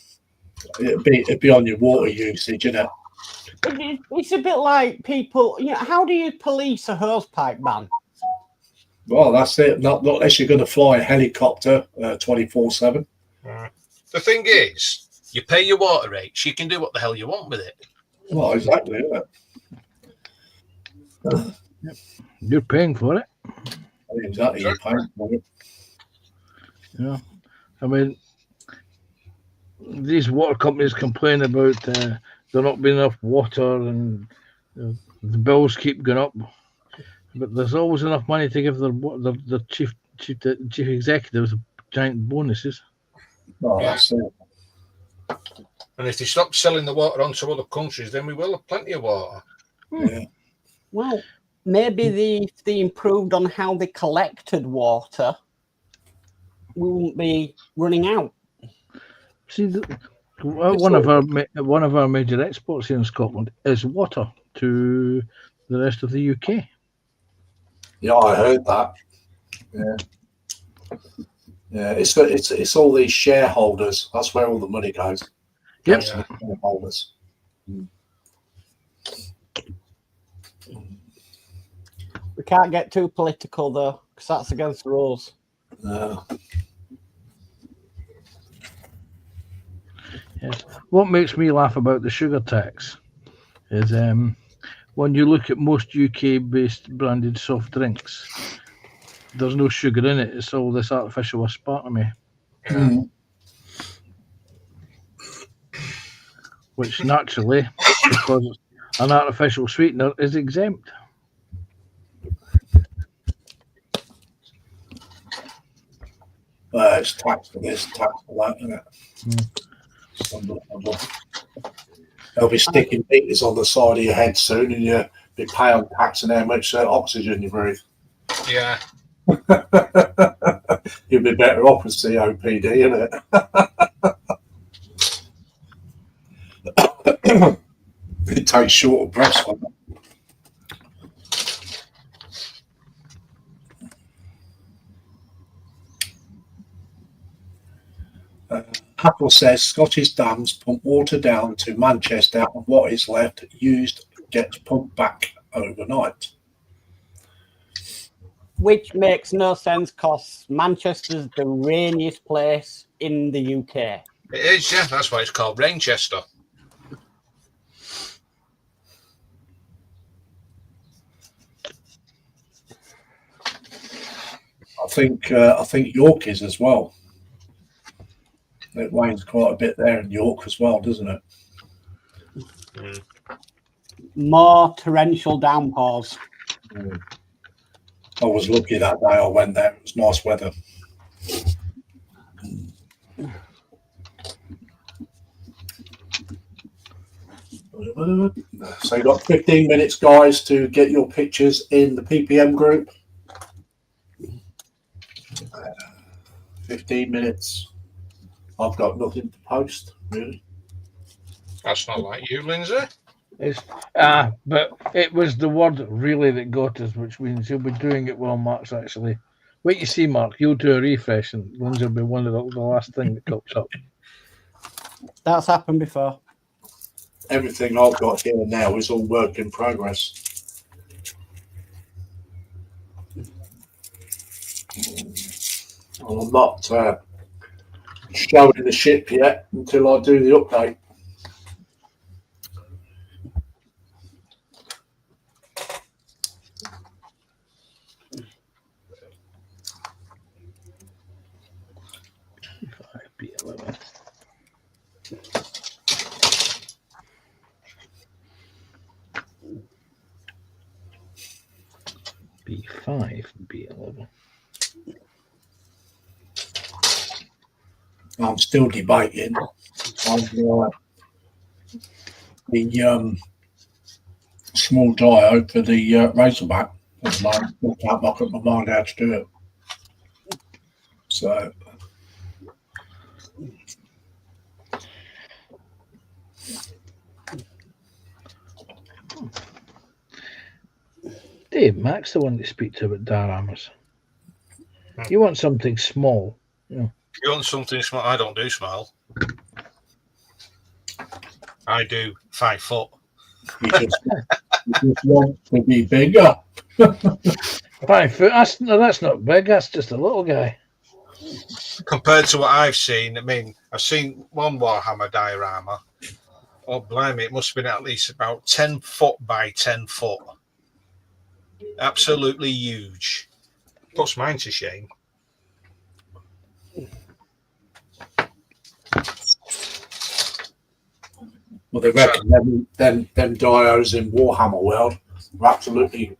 [SPEAKER 1] it'd be on your water usage, isn't it?
[SPEAKER 5] It's a bit like people. How do you police a hosepipe ban?
[SPEAKER 1] Well, that's it. Not unless you're going to fly a helicopter 24/7.
[SPEAKER 4] The thing is, you pay your water rates, you can do what the hell you want with it.
[SPEAKER 1] Well, exactly, isn't it?
[SPEAKER 2] You're paying for it.
[SPEAKER 1] Exactly, you're paying for it.
[SPEAKER 2] Yeah, I mean, these water companies complain about there not being enough water and the bills keep going up. But there's always enough money to give the chief executives giant bonuses.
[SPEAKER 1] Oh, that's it.
[SPEAKER 4] And if they stop selling the water onto other countries, then we will have plenty of water.
[SPEAKER 1] Yeah.
[SPEAKER 5] Well, maybe they improved on how they collected water. We won't be running out.
[SPEAKER 2] See, one of our major exports here in Scotland is water to the rest of the UK.
[SPEAKER 1] Yeah, I heard that. Yeah, yeah. It's all these shareholders. That's where all the money goes.
[SPEAKER 2] Yep.
[SPEAKER 1] To the shareholders.
[SPEAKER 5] We can't get too political though, because that's against the rules.
[SPEAKER 2] Yes. What makes me laugh about the sugar tax is when you look at most UK-based branded soft drinks, there's no sugar in it. It's all this artificial aspartame, which naturally, because it's an artificial sweetener, is exempt.
[SPEAKER 1] It's tax for this, tax for that, isn't it? It's unbelievable. They'll be sticking meters on the side of your head soon, and you'll be paying tax and how much oxygen you breathe.
[SPEAKER 4] Yeah.
[SPEAKER 1] You'll be better off with COPD, isn't it? It takes short of breaths. Apple says Scottish dams pump water down to Manchester, and what is left used gets pumped back overnight.
[SPEAKER 5] Which makes no sense because Manchester's the rainiest place in the UK.
[SPEAKER 4] It is, yeah. That's why it's called Rainchester.
[SPEAKER 1] I think York is as well. It rains quite a bit there in York as well, doesn't it?
[SPEAKER 5] More torrential downpours.
[SPEAKER 1] I was lucky that day I went there. It was nice weather. So you've got 15 minutes, guys, to get your pictures in the PPM group. 15 minutes. I've got nothing to post, really.
[SPEAKER 4] That's not like you, Lindsay.
[SPEAKER 2] It's but it was the word really that got us, which means you'll be doing it while Mark's actually. Wait, you see, Mark, you'll do a refresh, and Lindsay will be one of the last thing that comes up.
[SPEAKER 5] That's happened before.
[SPEAKER 1] Everything I've got here now is all work in progress. Well, I'm not showing the ship yet until I do the update.
[SPEAKER 2] B11. B5, B11.
[SPEAKER 1] I'm still debating on the small diode for the Razorback. I can't make up my mind how to do it. So
[SPEAKER 2] Dave, Mac's the one to speak to about dioramas. You want something small, you know.
[SPEAKER 4] If you want something small, I don't do small. I do 5 foot.
[SPEAKER 1] you just want to be bigger.
[SPEAKER 2] 5 foot. That's not big. That's just a little guy.
[SPEAKER 4] Compared to what I've seen, I mean, I've seen one Warhammer diorama. Oh, blimey, it must have been at least about 10 foot by 10 foot. Absolutely huge. Puts mine to shame.
[SPEAKER 1] Well, they reckon them diodes in Warhammer world are absolutely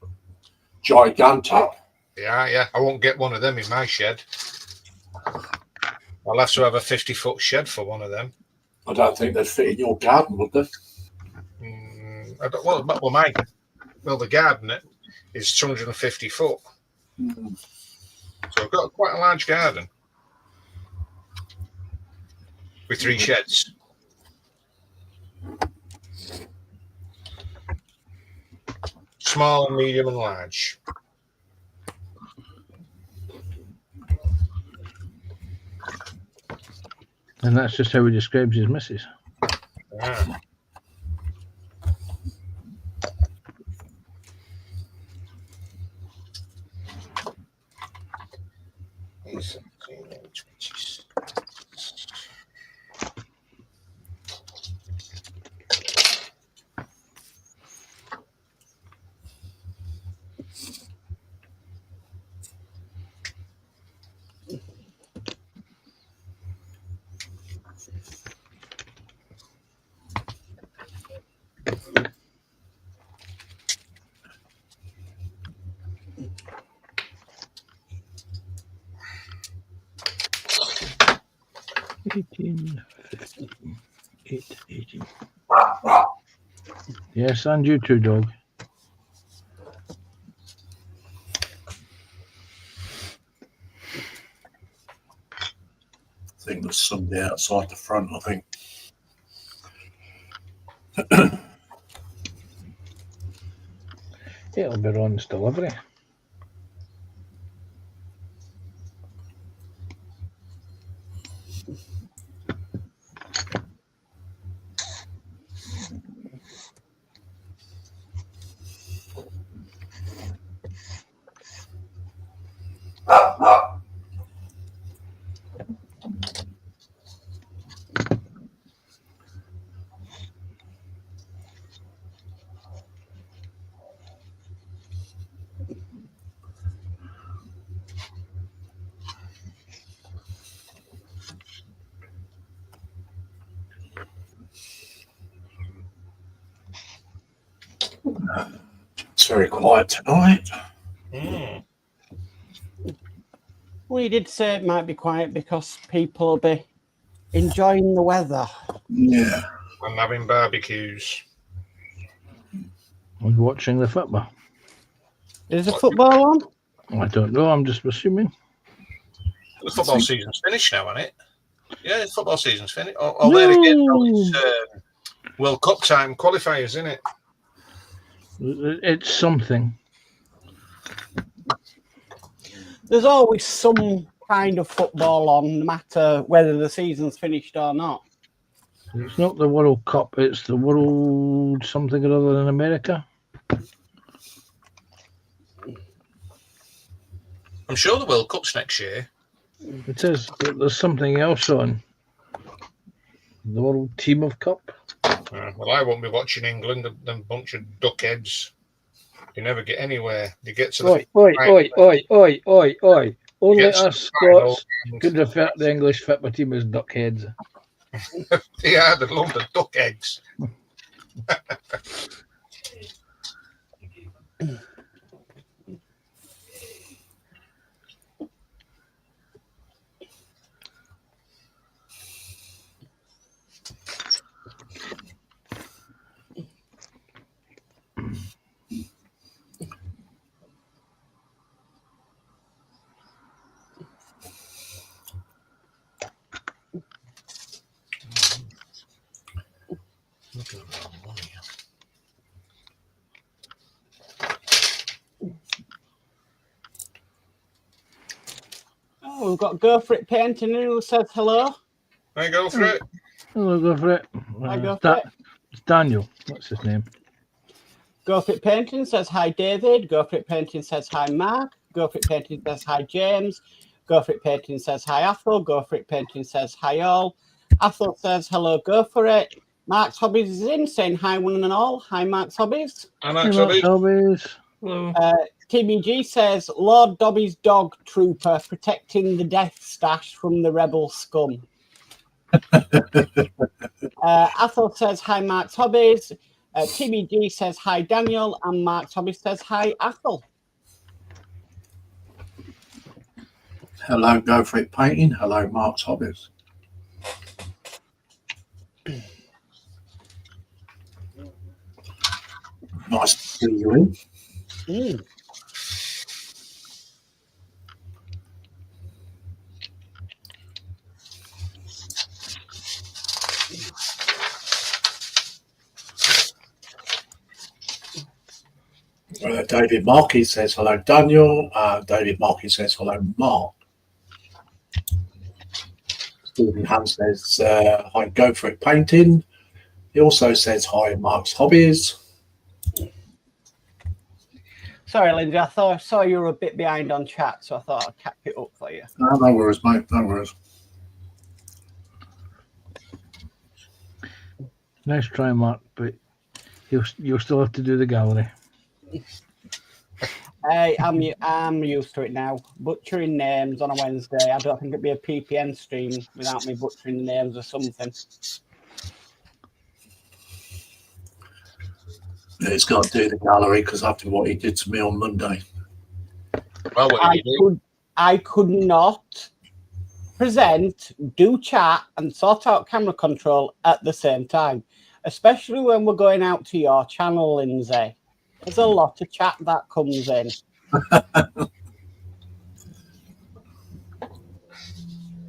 [SPEAKER 1] gigantic.
[SPEAKER 4] Yeah. I won't get one of them in my shed. I'll have to have a 50-foot shed for one of them.
[SPEAKER 1] I don't think they'd fit in your garden, would they?
[SPEAKER 4] The garden is 250 foot. So I've got quite a large garden with 3 sheds. Small, medium, and large.
[SPEAKER 2] And that's just how he describes his missus.
[SPEAKER 4] Yeah.
[SPEAKER 2] Yes, and you too, dog.
[SPEAKER 1] I think there's somebody outside the front, I think.
[SPEAKER 2] It'll be Ron's delivery.
[SPEAKER 1] It's very quiet tonight.
[SPEAKER 5] Well, you did say it might be quiet because people will be enjoying the weather.
[SPEAKER 1] Yeah.
[SPEAKER 4] I'm having barbecues.
[SPEAKER 2] And watching the football.
[SPEAKER 5] Is the football on?
[SPEAKER 2] I don't know. I'm just assuming.
[SPEAKER 4] The football season's finished now, isn't it? Yeah, football season's finished. Oh, there again,
[SPEAKER 2] No.
[SPEAKER 4] it's World Cup time qualifiers, isn't it?
[SPEAKER 2] It's something.
[SPEAKER 5] There's always some kind of football on, no matter whether the season's finished or not.
[SPEAKER 2] It's not the World Cup. It's the World something or other in America.
[SPEAKER 4] I'm sure the World Cup's next year.
[SPEAKER 2] It is, but there's something else on. The World Team of Cup.
[SPEAKER 4] Well, I won't be watching England, them bunch of duckheads. You never get anywhere. You get to the
[SPEAKER 2] Oi. Only
[SPEAKER 4] Yes,
[SPEAKER 2] us
[SPEAKER 4] final.
[SPEAKER 2] Scots could refer to the English football team as duckheads.
[SPEAKER 4] Yeah, they love the duck eggs.
[SPEAKER 5] Oh, we've got Go For It Painting who says hello.
[SPEAKER 4] I go for it.
[SPEAKER 2] I'll go for it.
[SPEAKER 5] I go for it.
[SPEAKER 2] It's Daniel. What's his name?
[SPEAKER 5] Go For It Painting says hi, David. Go For It Painting says hi, Mark. Go For It Painting says hi, James. Go For It Painting says hi, Athel. Go For It Painting says hi, all. Athel says hello, go for it. Mark's Hobbies is in, saying hi, one and all. Hi, Mark's Hobbies.
[SPEAKER 4] And
[SPEAKER 2] Hey,
[SPEAKER 4] actually,
[SPEAKER 2] Mark's Hobbies.
[SPEAKER 3] Hello.
[SPEAKER 5] TBG says Lord Dobby's dog trooper protecting the death stash from the rebel scum. Athel says hi, Mark's Hobbies. TBG says hi, Daniel, and Mark's Hobbies says hi, Athel.
[SPEAKER 1] Hello, Go For It Painting. Hello, Mark's Hobbies. Nice to see you in. David Markey says hello, Daniel. David Markey says hello, Mark. Stephen Hunt says hi, Go For It Painting. He also says hi, Mark's Hobbies.
[SPEAKER 5] Sorry, Lindsay, I saw you were a bit behind on chat, so I thought I'd cap it up for you.
[SPEAKER 1] No worries, mate. No worries.
[SPEAKER 2] Nice try, Mark, but you'll still have to do the gallery.
[SPEAKER 5] I'm used to it now. Butchering names on a Wednesday. I don't think it'd be a PPN stream without me butchering the names or something.
[SPEAKER 1] He's got to do the gallery because after what he did to me on Monday.
[SPEAKER 4] well, what did you do?
[SPEAKER 5] I could not present, do chat, and sort out camera control at the same time, especially when we're going out to your channel, Lindsay. There's a lot of chat that comes in.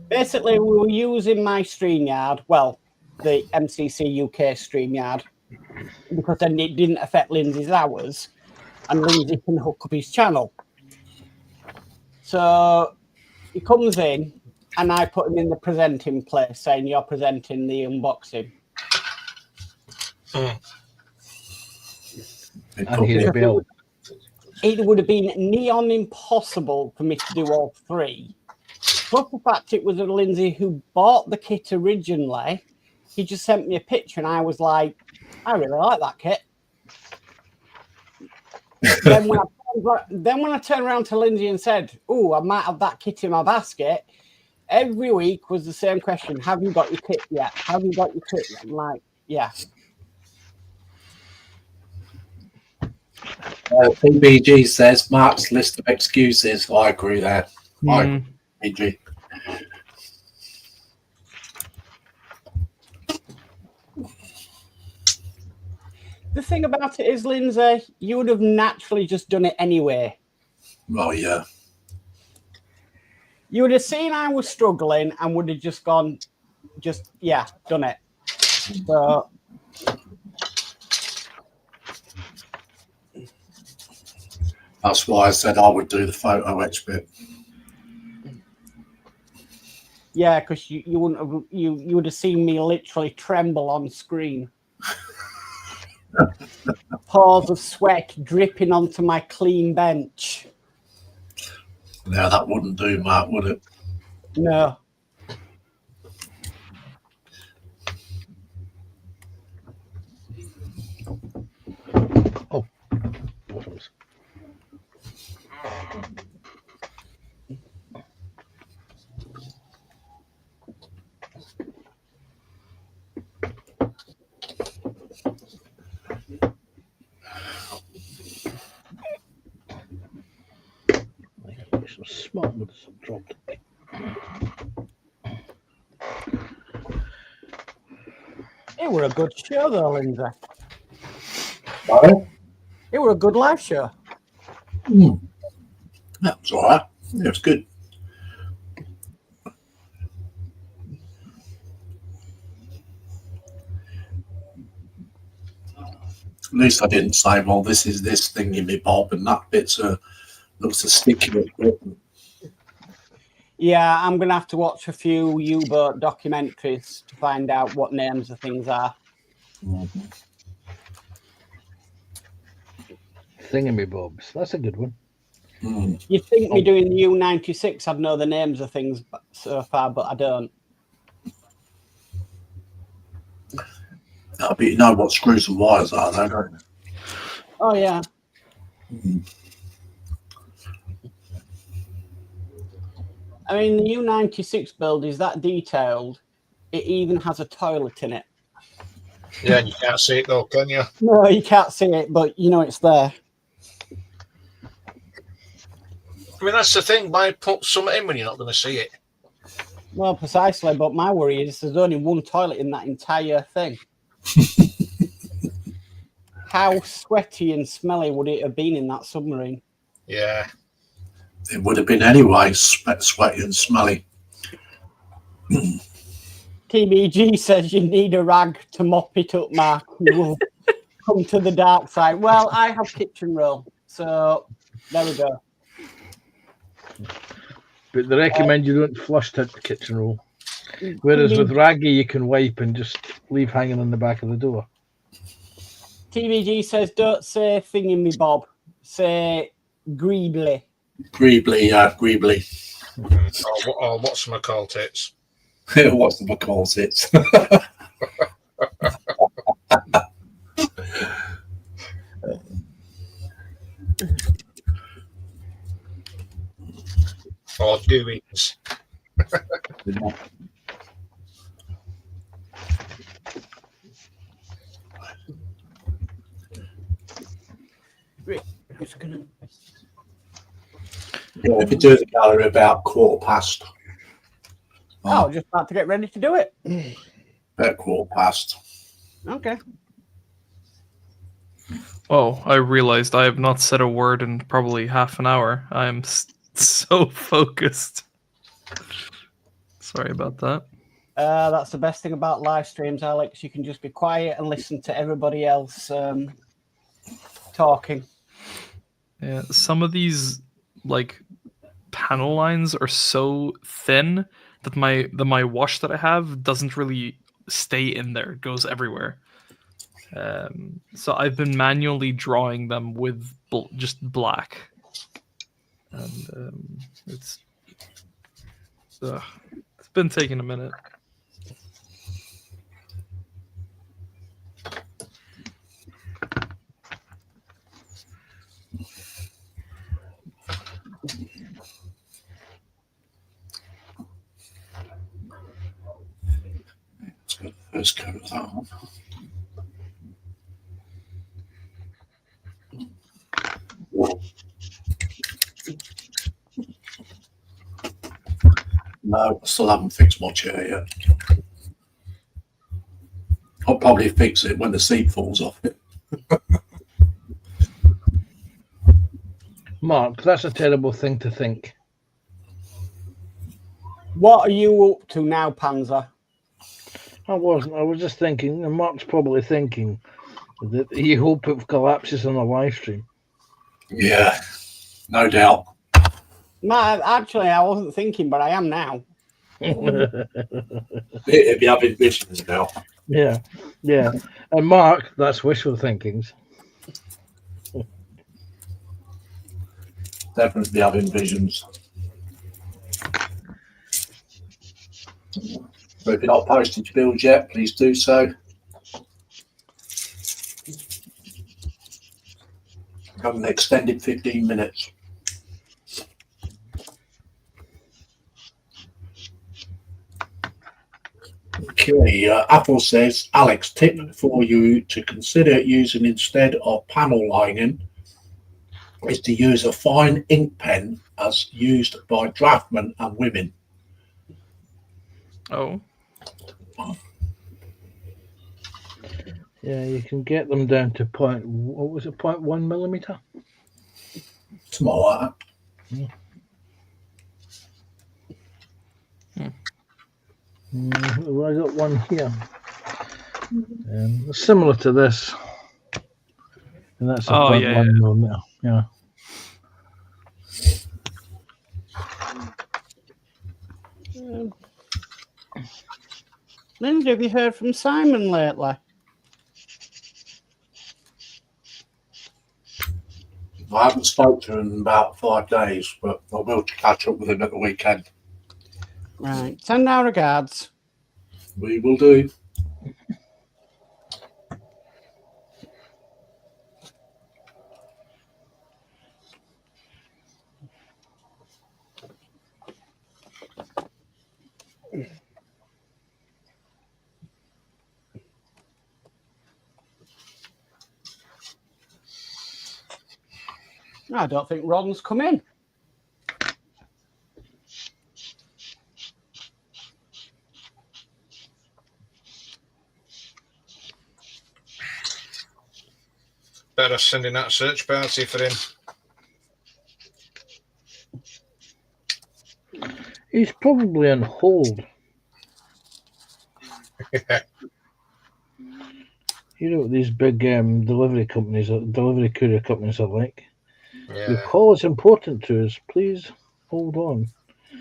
[SPEAKER 5] Basically, we were using my StreamYard, well, the MCC UK StreamYard, because then it didn't affect Lindsay's hours, and Lindsay can hook up his channel. So he comes in, and I put him in the presenting place, saying, you're presenting the unboxing.
[SPEAKER 2] And his bill.
[SPEAKER 5] It would have been neon impossible for me to do all three. Plus the fact it was Lindsay who bought the kit originally. He just sent me a picture, and I was like, I really like that kit. then when I turned around to Lindsay and said, oh, I might have that kit in my basket, every week was the same question. Have you got your kit yet? Have you got your kit yet? I'm like, yeah.
[SPEAKER 1] PBG says Mark's list of excuses. I agree there. I agree.
[SPEAKER 5] The thing about it is, Lindsay, you would have naturally just done it anyway.
[SPEAKER 1] Well, yeah.
[SPEAKER 5] You would have seen I was struggling and would have just gone, done it. So
[SPEAKER 1] That's why I said I would do the photo etch bit.
[SPEAKER 5] yeah, because you wouldn't have you would have seen me literally tremble on screen. Pores of sweat dripping onto my clean bench.
[SPEAKER 1] Now that wouldn't do, Mark, would it?
[SPEAKER 5] No.
[SPEAKER 2] Bottoms. Some smart with some dropped.
[SPEAKER 5] It were a good show though, Lindsay.
[SPEAKER 1] No.
[SPEAKER 5] It were a good live show.
[SPEAKER 1] That was all right. Yeah, it was good. At least I didn't say, well, this is this thing in me bob and that bit's looks a sticky bit.
[SPEAKER 5] Yeah, I'm gonna have to watch a few U-boat documentaries to find out what names the things are.
[SPEAKER 2] Thingamybobs. That's a good one.
[SPEAKER 5] You'd think me doing the U-96, I'd know the names of things so far, but I don't.
[SPEAKER 1] But you know what screws and wires are, though, don't you?
[SPEAKER 5] Oh yeah. I mean, the U-96 build is that detailed. It even has a toilet in it.
[SPEAKER 4] Yeah, and you can't see it though, can you?
[SPEAKER 5] No, you can't see it, but you know it's there.
[SPEAKER 4] I mean, that's the thing. Why put something in when you're not going to see it?
[SPEAKER 5] Well, precisely, but my worry is there's only one toilet in that entire thing. How sweaty and smelly would it have been in that submarine?
[SPEAKER 4] Yeah.
[SPEAKER 1] It would have been anyway, sweaty and smelly.
[SPEAKER 5] TBG says you need a rag to mop it up, Mark. You will come to the dark side. Well, I have kitchen roll, so there we go.
[SPEAKER 2] But they recommend you don't flush the kitchen roll. Whereas with raggy, you can wipe and just leave hanging on the back of the door.
[SPEAKER 5] TVG says, don't say thingamy-bob. Say greebly.
[SPEAKER 1] Greebly, greebly.
[SPEAKER 4] Or what's my call tits?
[SPEAKER 1] What's the calls it?
[SPEAKER 4] Or doings.
[SPEAKER 1] Yeah, if you do the gallery about 1:15.
[SPEAKER 5] Oh, just about to get ready to do it.
[SPEAKER 1] About 1:15.
[SPEAKER 5] Okay.
[SPEAKER 3] Oh, I realized I have not said a word in probably half an hour. I am so focused. Sorry about that.
[SPEAKER 5] That's the best thing about live streams, Alex. You can just be quiet and listen to everybody else talking.
[SPEAKER 3] Yeah, some of these like panel lines are so thin that my wash that I have doesn't really stay in there. It goes everywhere. So I've been manually drawing them with just black, and it's been taking a minute.
[SPEAKER 1] Let's go with that one. No, I still haven't fixed my chair yet. I'll probably fix it when the seat falls off it.
[SPEAKER 2] Mark, that's a terrible thing to think.
[SPEAKER 5] What are you up to now, Panzer?
[SPEAKER 2] I wasn't. I was just thinking, and Mark's probably thinking that you hope it collapses on a live stream.
[SPEAKER 1] Yeah, no doubt.
[SPEAKER 5] Actually, I wasn't thinking, but I am now.
[SPEAKER 1] It'd be having visions now.
[SPEAKER 2] Yeah. And Mark, that's wishful thinkings.
[SPEAKER 1] Definitely be having visions. So if you're not posted your bills yet, please do so. Got an extended 15 minutes. Okay, Apple says, Alex, tip for you to consider using instead of panel lining is to use a fine ink pen as used by draftsmen and women.
[SPEAKER 3] Oh,
[SPEAKER 2] Yeah, you can get them down to 0.1 millimeter?
[SPEAKER 1] Something like that.
[SPEAKER 2] Well, I got one here. Similar to this. And that's a 0.1 millimeter. Yeah.
[SPEAKER 5] Lindsay, have you heard from Simon lately?
[SPEAKER 1] I haven't spoken to him in about 5 days, but I will catch up with him at the weekend.
[SPEAKER 5] Right. Send our regards.
[SPEAKER 1] We will do.
[SPEAKER 5] I don't think Ron's come in.
[SPEAKER 4] Better sending out a search party for him.
[SPEAKER 2] He's probably on hold. You know what these big delivery courier companies are like.
[SPEAKER 4] Yeah.
[SPEAKER 2] Your call is important to us. Please hold on.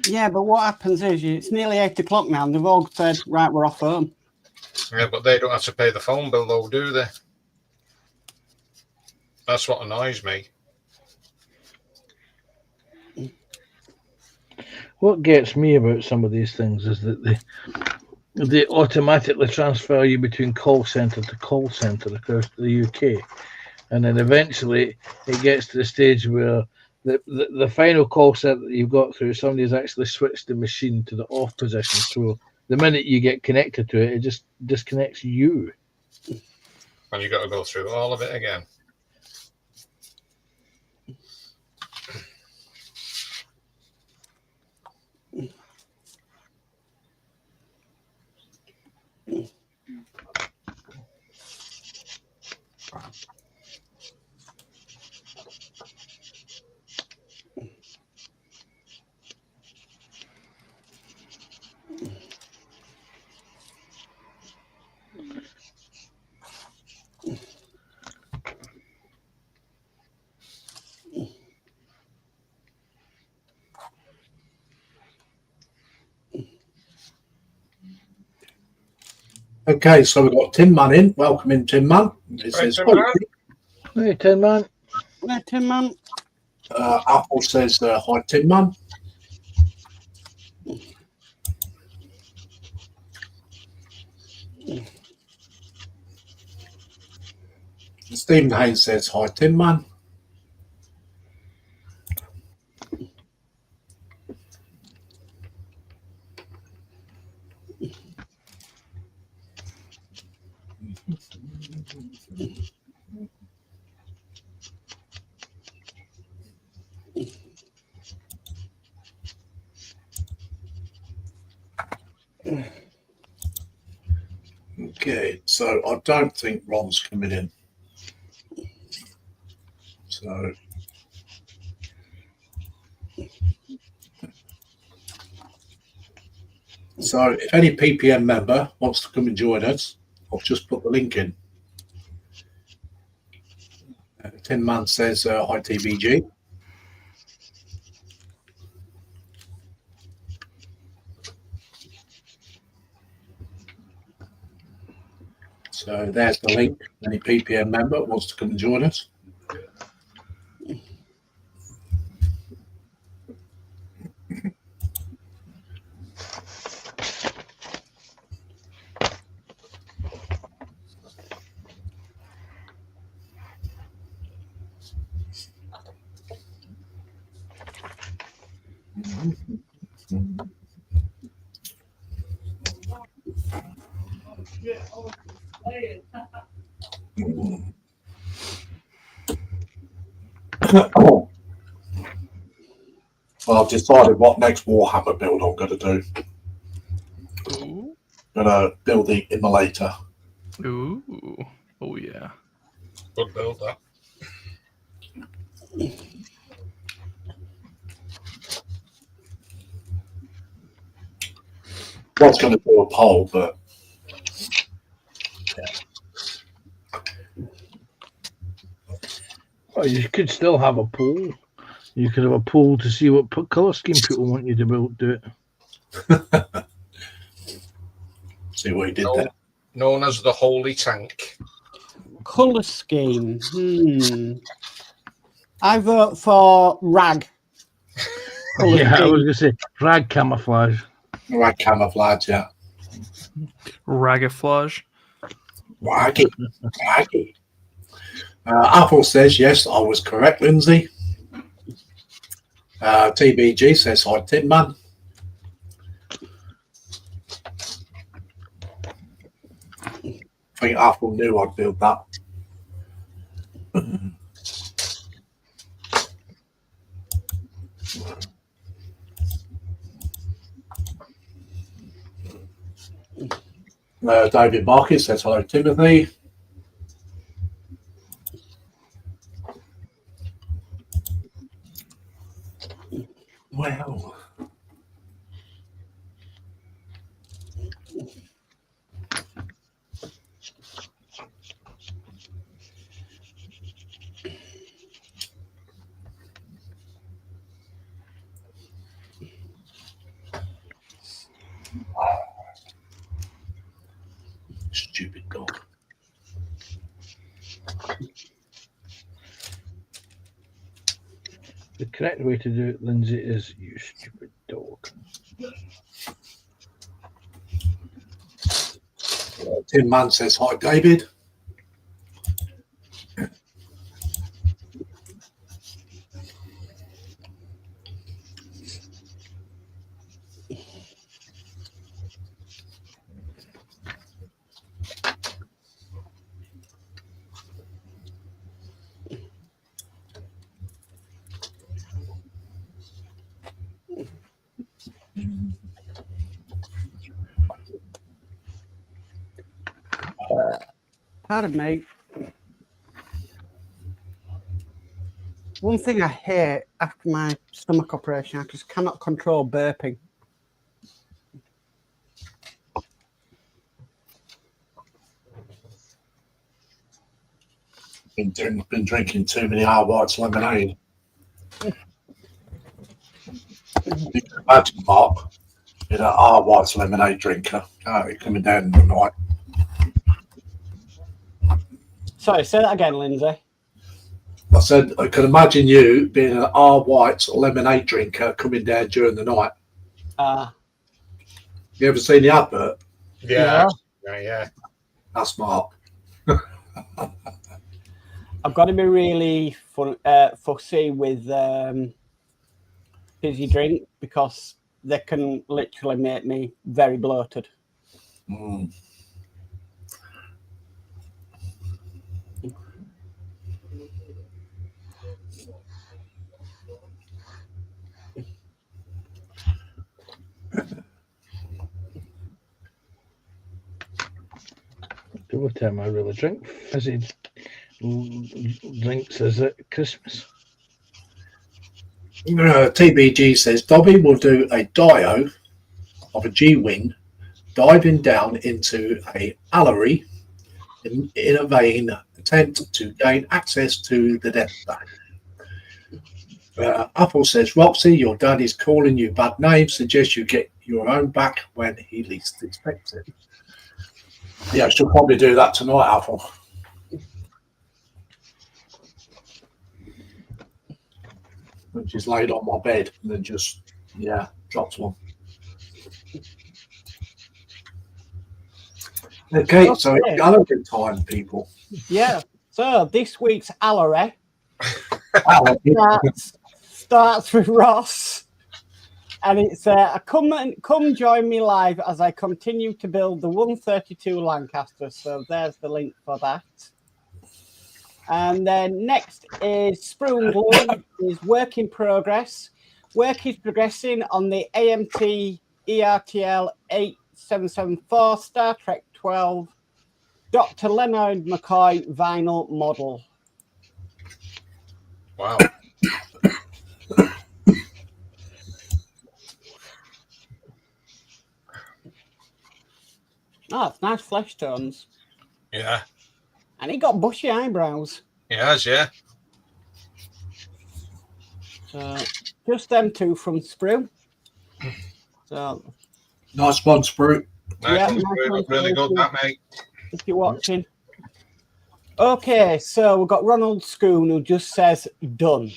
[SPEAKER 5] Yeah, but what happens is it's nearly 8 o'clock now and they've all said, right, we're off home.
[SPEAKER 4] Yeah, but they don't have to pay the phone bill though, do they? That's what annoys me.
[SPEAKER 2] What gets me about some of these things is that they automatically transfer you between call centre to call centre across the UK. And then eventually it gets to the stage where the final call centre that you've got through, somebody's actually switched the machine to the off position. So the minute you get connected to it, it just disconnects you.
[SPEAKER 4] And you've got to go through all of it again.
[SPEAKER 1] Okay, so we've got Tin Man in. Welcome in, Tin Man. It says,
[SPEAKER 2] Hey, Tin Man.
[SPEAKER 5] Yeah, Tim, man.
[SPEAKER 1] Apple says, hi, Tin Man. Stephen Haynes says, hi, Tin Man. Okay, so I don't think Ron's coming in. So So if any PPM member wants to come and join us, I'll just put the link in. Tin Man says hi TBG. So there's the link. Any PPM member wants to come and join us. Well, I've decided what next Warhammer build I'm going to do.
[SPEAKER 3] Ooh.
[SPEAKER 1] I'm going to build the Immolator.
[SPEAKER 3] Ooh. Oh yeah.
[SPEAKER 4] Good build that.
[SPEAKER 1] I was going to do a poll, but
[SPEAKER 2] Well, you could still have a poll. You could have a poll to see what colour scheme people want you to do it.
[SPEAKER 1] see what he did there.
[SPEAKER 4] Known as the Holy Tank.
[SPEAKER 5] Colour scheme. I vote for rag. Colour
[SPEAKER 2] Yeah, I
[SPEAKER 5] scheme.
[SPEAKER 2] was going to say rag camouflage.
[SPEAKER 1] Rag camouflage, yeah.
[SPEAKER 3] Ragaflage.
[SPEAKER 1] Raggy. Raggy. Apple says, yes, I was correct, Lindsay. TBG says, hi, Tin Man. I think Apple knew I'd build that. David Marcus says, hello, Timothy. Well, stupid dog.
[SPEAKER 2] The correct way to do it, Lindsay, is you stupid dog.
[SPEAKER 1] Tin Man says, hi, David.
[SPEAKER 5] Pardon me. One thing I hate after my stomach operation, I just cannot control burping.
[SPEAKER 1] Been drinking too many White's lemonade. You can imagine, Mark, you're an White's lemonade drinker. You're coming down in the night.
[SPEAKER 5] Sorry, say that again, Lindsay.
[SPEAKER 1] I said, I can imagine you being an White's lemonade drinker coming down during the night. You ever seen the advert?
[SPEAKER 4] Yeah.
[SPEAKER 5] No.
[SPEAKER 4] Yeah.
[SPEAKER 1] That's Mark.
[SPEAKER 5] I've got to be really fussy with fizzy drink because they can literally make me very bloated.
[SPEAKER 1] Mm.
[SPEAKER 2] People tell me I really drink fizzy drinks is at Christmas.
[SPEAKER 1] TBG says, Dobby will do a Dio of a G-wing diving down into a gallery in a vain attempt to gain access to the Death Star. Apple says, Roxy, your dad is calling you bad names. Suggest you get your own back when he least expects it. Yeah, she'll probably do that tonight, Apple. When she's laid on my bed and then just, drops one. Okay, so it's gallery time, people.
[SPEAKER 5] Yeah. So this week's gallery
[SPEAKER 1] Gallery.
[SPEAKER 5] starts with Ross, and it's come join me live as I continue to build the 132 Lancaster. So there's the link for that. And then next is Sprue and Glue is work in progress. Work is progressing on the AMT ERTL 8774 Star Trek 12 Dr. Leonard McCoy vinyl model.
[SPEAKER 4] Wow.
[SPEAKER 5] Oh, it's nice flesh tones.
[SPEAKER 4] Yeah.
[SPEAKER 5] And he got bushy eyebrows.
[SPEAKER 4] He has, yeah.
[SPEAKER 5] So just them two from Sprue. So
[SPEAKER 1] Nice one, Sprue.
[SPEAKER 4] Nice
[SPEAKER 5] Yeah,
[SPEAKER 4] one, really good, that, mate.
[SPEAKER 5] if you're watching. Okay, so we've got Ronald Schoon who just says done.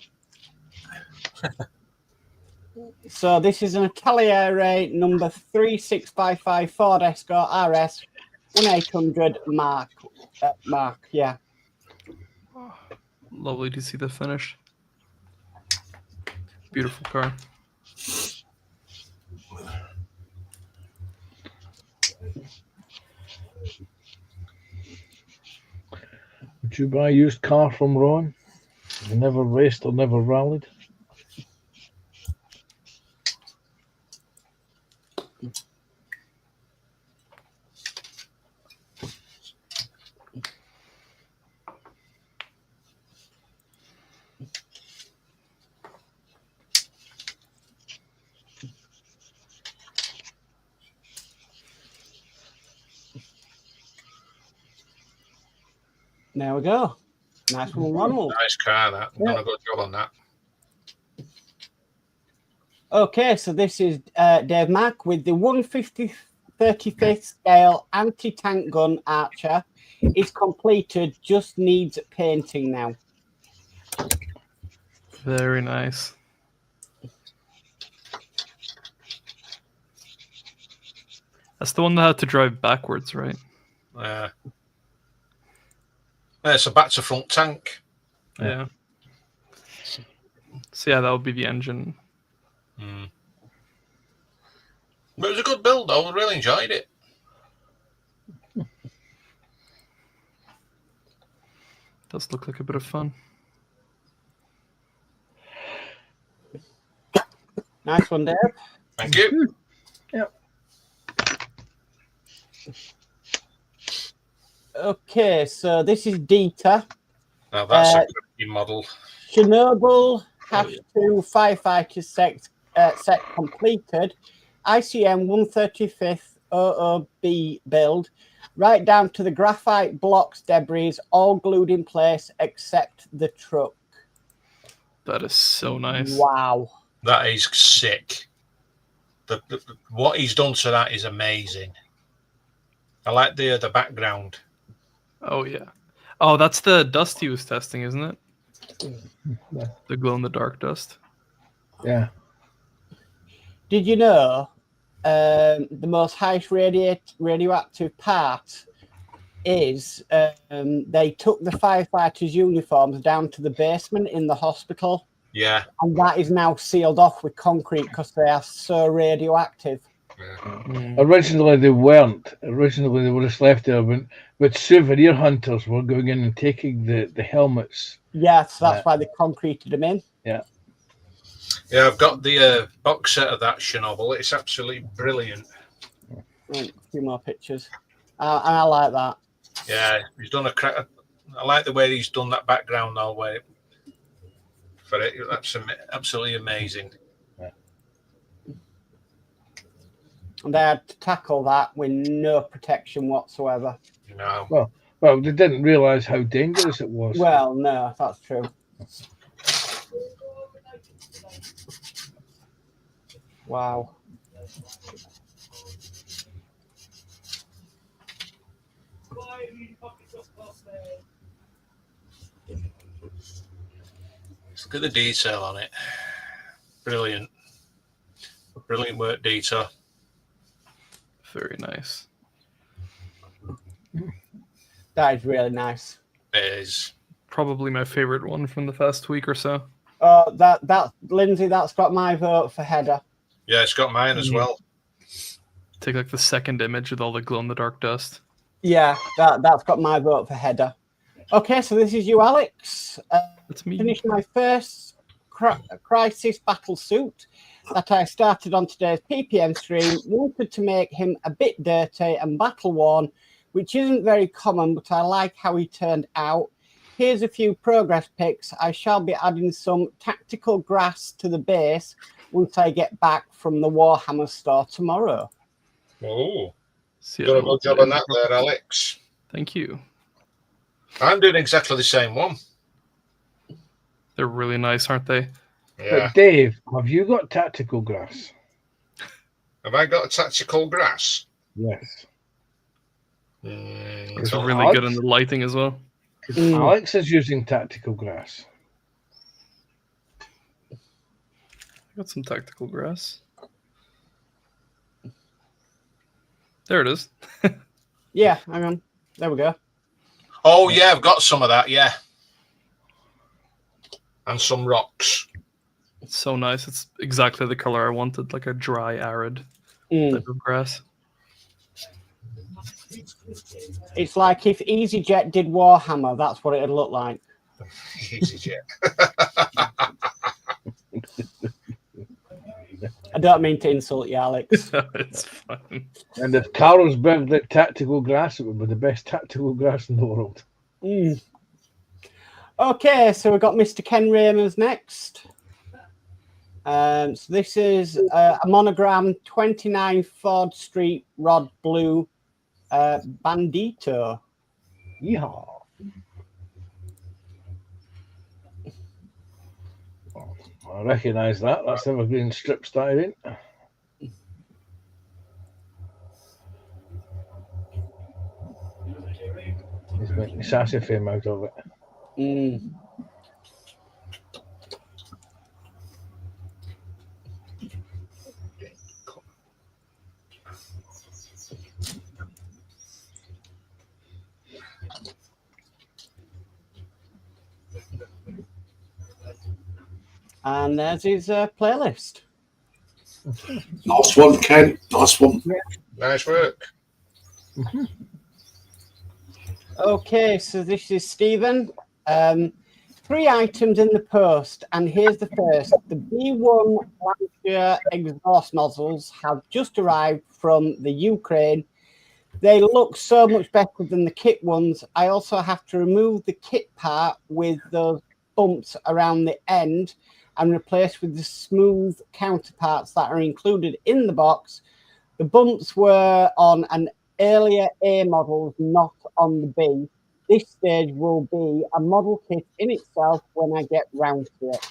[SPEAKER 5] So this is an Cavaliere number 3655 Ford Escort RS 1800 Mark. Yeah.
[SPEAKER 3] Lovely to see the finish. Beautiful car.
[SPEAKER 2] Would you buy a used car from Ron? You never raced or never rallied?
[SPEAKER 5] There we go. Nice one, Ronald.
[SPEAKER 4] Nice car, that. Done a good job on that.
[SPEAKER 5] Okay, so this is Dave Mack with the 150/35th scale anti-tank gun Archer. It's completed, just needs painting now.
[SPEAKER 3] Very nice. That's the one that had to drive backwards, right?
[SPEAKER 4] Yeah. So back to front tank.
[SPEAKER 3] Yeah. So yeah, that would be the engine.
[SPEAKER 4] Mm. But it was a good build, though. I really enjoyed it.
[SPEAKER 3] Does look like a bit of fun.
[SPEAKER 5] Nice one, Dave.
[SPEAKER 4] Thank you.
[SPEAKER 2] Yep.
[SPEAKER 5] Okay, so this is Dieter.
[SPEAKER 4] Now that's a good model.
[SPEAKER 5] Chernobyl #2 firefighter set completed. ICM 135th OOB build, right down to the graphite blocks debris, all glued in place except the truck.
[SPEAKER 3] That is so nice.
[SPEAKER 5] Wow.
[SPEAKER 4] That is sick. What he's done to that is amazing. I like the background.
[SPEAKER 3] Oh yeah. Oh, that's the dust he was testing, isn't it? The glow in the dark dust.
[SPEAKER 2] Yeah.
[SPEAKER 5] Did you know the most highest radioactive part is they took the firefighters' uniforms down to the basement in the hospital,
[SPEAKER 4] Yeah.
[SPEAKER 5] and that is now sealed off with concrete because they are so radioactive.
[SPEAKER 2] Originally they weren't. Originally they were just left there, but souvenir hunters were going in and taking the helmets.
[SPEAKER 5] Yes, that's why they concreted them in.
[SPEAKER 2] Yeah.
[SPEAKER 4] Yeah, I've got the box set of that Chernobyl. It's absolutely brilliant.
[SPEAKER 5] Right, a few more pictures. And I like that.
[SPEAKER 4] Yeah, he's done I like the way he's done that background now. For it, that's absolutely amazing.
[SPEAKER 5] And they had to tackle that with no protection whatsoever.
[SPEAKER 4] No.
[SPEAKER 2] Well, they didn't realise how dangerous it was.
[SPEAKER 5] Well, no, that's true. Wow.
[SPEAKER 4] Look at the detail on it. Brilliant. Brilliant work detail.
[SPEAKER 3] Very nice.
[SPEAKER 5] That is really nice.
[SPEAKER 4] It is.
[SPEAKER 3] Probably my favorite one from the past week or so.
[SPEAKER 5] That Lindsay, that's got my vote for header.
[SPEAKER 4] Yeah, it's got mine as well.
[SPEAKER 3] Take like the second image with all the glow in the dark dust.
[SPEAKER 5] Yeah, that's got my vote for header. Okay, so this is you, Alex.
[SPEAKER 3] That's me.
[SPEAKER 5] Finished my first crisis battle suit that I started on today's PPM stream. Wanted to make him a bit dirty and battle worn, which isn't very common, but I like how he turned out. Here's a few progress pics. I shall be adding some tactical grass to the base once I get back from the Warhammer store tomorrow.
[SPEAKER 4] Oh,
[SPEAKER 3] See
[SPEAKER 4] done a good job on that there, Alex.
[SPEAKER 3] Thank you.
[SPEAKER 4] I'm doing exactly the same one.
[SPEAKER 3] They're really nice, aren't they?
[SPEAKER 4] Yeah.
[SPEAKER 2] But Dave, have you got tactical grass?
[SPEAKER 4] Have I got a tactical grass?
[SPEAKER 2] Yes.
[SPEAKER 3] It's really good in the lighting as well.
[SPEAKER 2] Alex is using tactical grass.
[SPEAKER 3] I got some tactical grass. There it is.
[SPEAKER 5] Yeah, hang on. There we go.
[SPEAKER 4] Oh, yeah, I've got some of that, yeah. And some rocks.
[SPEAKER 3] It's so nice. It's exactly the color I wanted, like a dry, arid type of grass.
[SPEAKER 5] It's like if EasyJet did Warhammer, that's what it'd look like.
[SPEAKER 4] EasyJet.
[SPEAKER 5] I don't mean to insult you, Alex.
[SPEAKER 3] It's fine.
[SPEAKER 2] And if Carol's built the tactical grass, it would be the best tactical grass in the world.
[SPEAKER 5] Okay, so we've got Mr. Ken Ramers next. So this is a monogram 29 Ford Street Rod Blue Bandito.
[SPEAKER 2] Yeehaw. I recognise that. That's evergreen strip styling. He's making sassy fame out of it.
[SPEAKER 5] And there's his playlist.
[SPEAKER 1] Nice one, Ken. Nice one.
[SPEAKER 4] Nice work.
[SPEAKER 5] Okay, so this is Stephen. 3 items in the post, and here's the first. The B1 Lancia exhaust nozzles have just arrived from the Ukraine. They look so much better than the kit ones. I also have to remove the kit part with those bumps around the end and replace with the smooth counterparts that are included in the box. The bumps were on an earlier A model, not on the B. This stage will be a model kit in itself when I get round to it.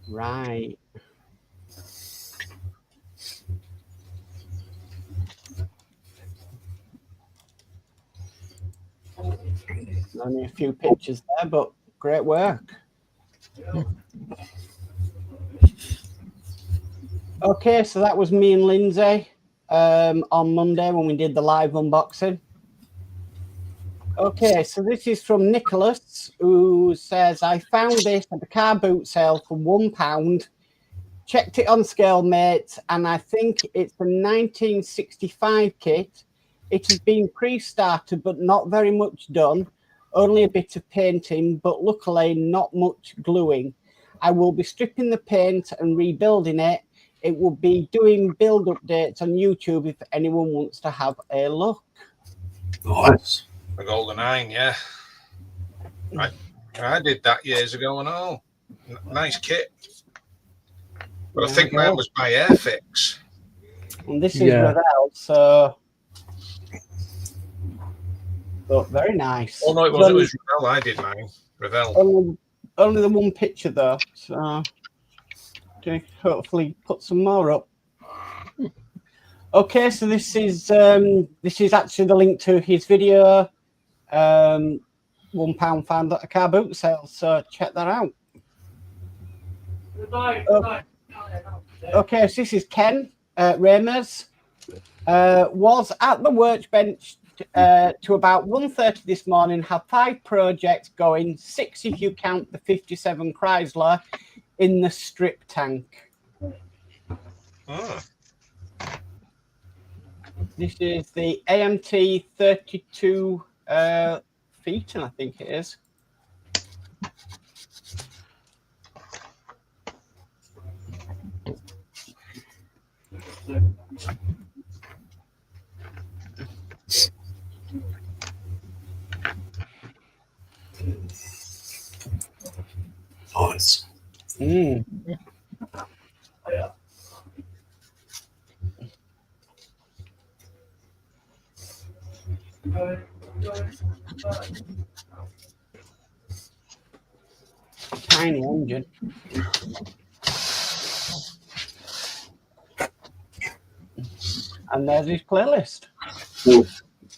[SPEAKER 5] Right. Only a few pictures there, but great work. Okay, so that was me and Lindsay on Monday when we did the live unboxing. Okay, so this is from Nicholas, who says, I found this at the car boot sale for £1. Checked it on Scale Mate, and I think it's a 1965 kit. It has been pre-started, but not very much done. Only a bit of painting, but luckily not much gluing. I will be stripping the paint and rebuilding it. It will be doing build updates on YouTube if anyone wants to have a look.
[SPEAKER 1] Nice.
[SPEAKER 4] The Golden 9, yeah. Right. I did that years ago and all. Nice kit. But I think mine was by Airfix.
[SPEAKER 5] And this is
[SPEAKER 2] Yeah.
[SPEAKER 5] Ravel, so but very nice.
[SPEAKER 4] Oh no, it was Ravel. I did mine. Ravel.
[SPEAKER 5] Only the one picture though, so hopefully put some more up. Okay, so this is actually the link to his video, £1 found at a car boot sale. So check that out. Okay, so this is Ken Ramers. Was at the workbench to about 1:30 this morning. Had 5 projects going, 6 if you count the 57 Chrysler in the strip tank.
[SPEAKER 4] Oh.
[SPEAKER 5] This is the AMT 32 feet, and I think it is.
[SPEAKER 1] Nice.
[SPEAKER 5] Tiny engine. And there's his playlist.
[SPEAKER 1] Well,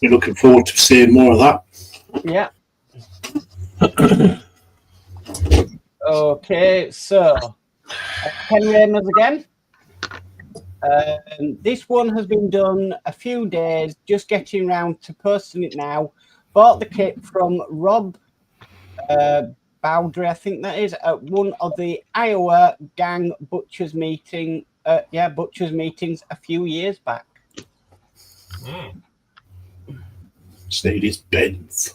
[SPEAKER 1] you're looking forward to seeing more of that.
[SPEAKER 5] Yeah. Okay, so Ken Ramers again. This one has been done a few days, just getting around to posting it now. Bought the kit from Rob Bowdry, I think that is, at one of the Iowa gang butchers meetings a few years back.
[SPEAKER 1] Stayed his beds.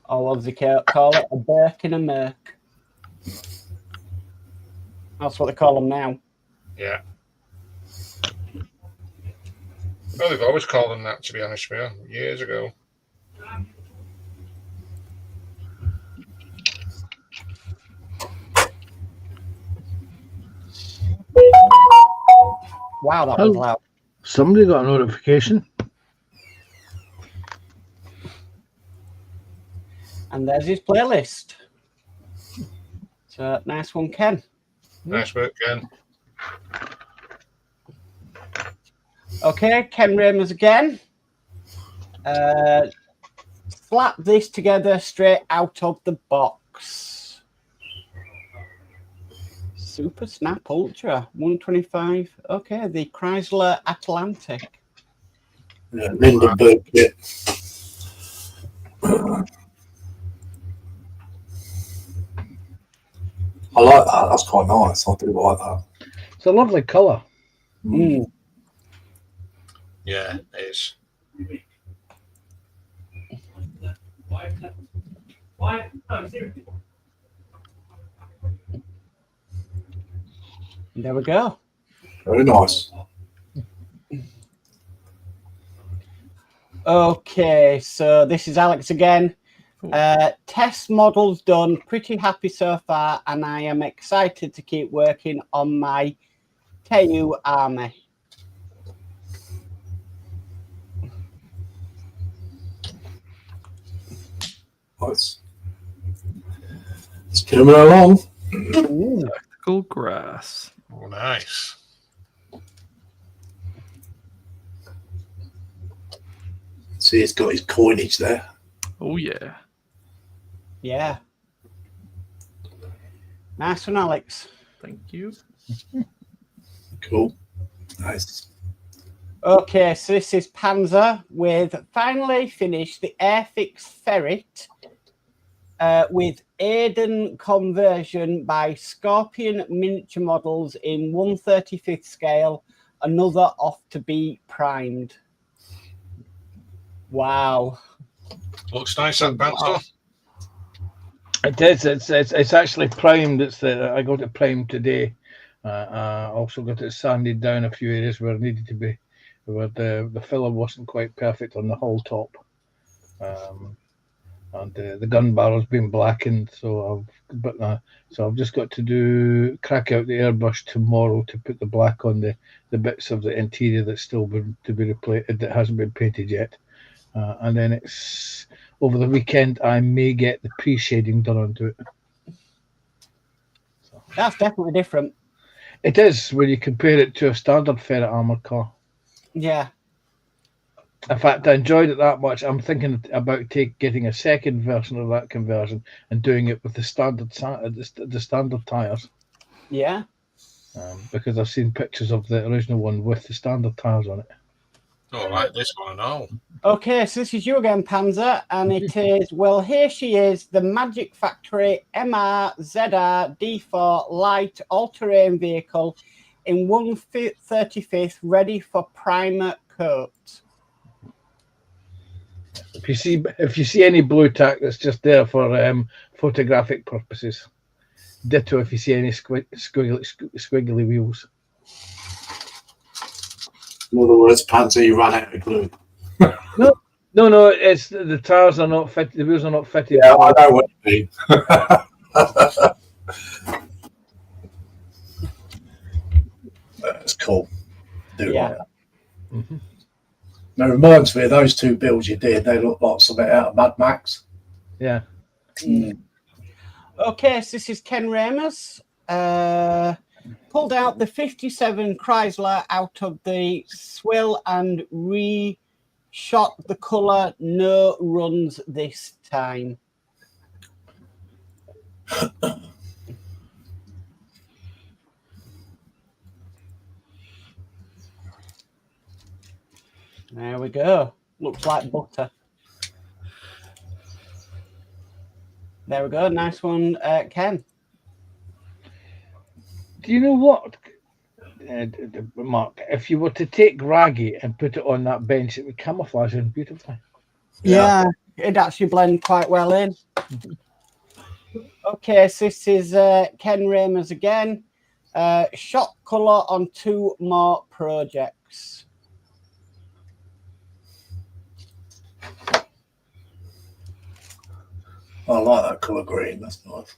[SPEAKER 5] Or what does he call it? A Burke and a Merc. That's what they call them now.
[SPEAKER 4] Yeah. Well, they've always called them that, to be honest with you, years ago.
[SPEAKER 5] Wow, that was loud.
[SPEAKER 2] Somebody got a notification.
[SPEAKER 5] And there's his playlist. So nice one, Ken.
[SPEAKER 4] Nice work, Ken.
[SPEAKER 5] Okay, Ken Ramers again. Slap this together straight out of the box. Super Snap Ultra 125. Okay, the Chrysler Atlantic.
[SPEAKER 1] Yeah, Lindenberg kit. I like that. That's quite nice. I do like that.
[SPEAKER 2] It's a lovely colour.
[SPEAKER 4] Yeah, it is.
[SPEAKER 5] There we go.
[SPEAKER 1] Very nice.
[SPEAKER 5] Okay, so this is Alex again. Test models done. Pretty happy so far, and I am excited to keep working on my KU Army.
[SPEAKER 1] Nice. It's coming along.
[SPEAKER 3] Tactical grass.
[SPEAKER 4] Oh, nice.
[SPEAKER 1] See, it's got his coinage there.
[SPEAKER 3] Oh, yeah.
[SPEAKER 5] Yeah. Nice one, Alex.
[SPEAKER 3] Thank you.
[SPEAKER 1] Cool. Nice.
[SPEAKER 5] Okay, so this is Panzer with finally finished the Airfix Ferret with Aiden conversion by Scorpion miniature models in 1/35th scale, another off to be primed. Wow.
[SPEAKER 4] Looks nice, that Panzer.
[SPEAKER 2] It is. It's actually primed. I got it primed today. Also got it sanded down a few areas where it needed to be, where the filler wasn't quite perfect on the whole top. and the gun barrel's been blackened. So I've just got to crack out the airbrush tomorrow to put the black on the bits of the interior that's still been to be replaced, that hasn't been painted yet. And then it's over the weekend I may get the pre-shading done onto it. So
[SPEAKER 5] That's definitely different.
[SPEAKER 2] it is when you compare it to a standard ferret armored car.
[SPEAKER 5] Yeah.
[SPEAKER 2] In fact, I enjoyed it that much. I'm thinking about getting a second version of that conversion and doing it with the standard the standard tires.
[SPEAKER 5] Yeah.
[SPEAKER 2] Because I've seen pictures of the original one with the standard tires on it.
[SPEAKER 4] Oh, like this one, no.
[SPEAKER 5] Okay, so this is you again, Panzer, and it is, well, here she is, the Magic Factory MRZR D4 light all-terrain vehicle in 1/35th, ready for primer coat.
[SPEAKER 2] If you see any blue tack, that's just there for photographic purposes. Ditto if you see any squiggly wheels.
[SPEAKER 1] In other words, Panzer, you ran out of glue.
[SPEAKER 2] No, it's the tires are not fitted, the wheels are not fitted.
[SPEAKER 1] Yeah, I know what you mean. That's cool.
[SPEAKER 5] Yeah.
[SPEAKER 2] Mm-hmm.
[SPEAKER 1] It reminds me of those two builds you did. They look like something out of Mad Max.
[SPEAKER 2] Yeah.
[SPEAKER 5] Okay, so this is Ken Ramers. Pulled out the 57 Chrysler out of the swill and reshot the colour. No runs this time. There we go. Looks like butter. There we go. Nice one, Ken.
[SPEAKER 2] Do you know what, Mark? If you were to take Raggy and put it on that bench, it would camouflage in beautifully.
[SPEAKER 5] Yeah, it'd actually blend quite well in. Okay, so this is Ken Ramers again. Shot colour on 2 more projects.
[SPEAKER 1] I like that colour green. That's nice.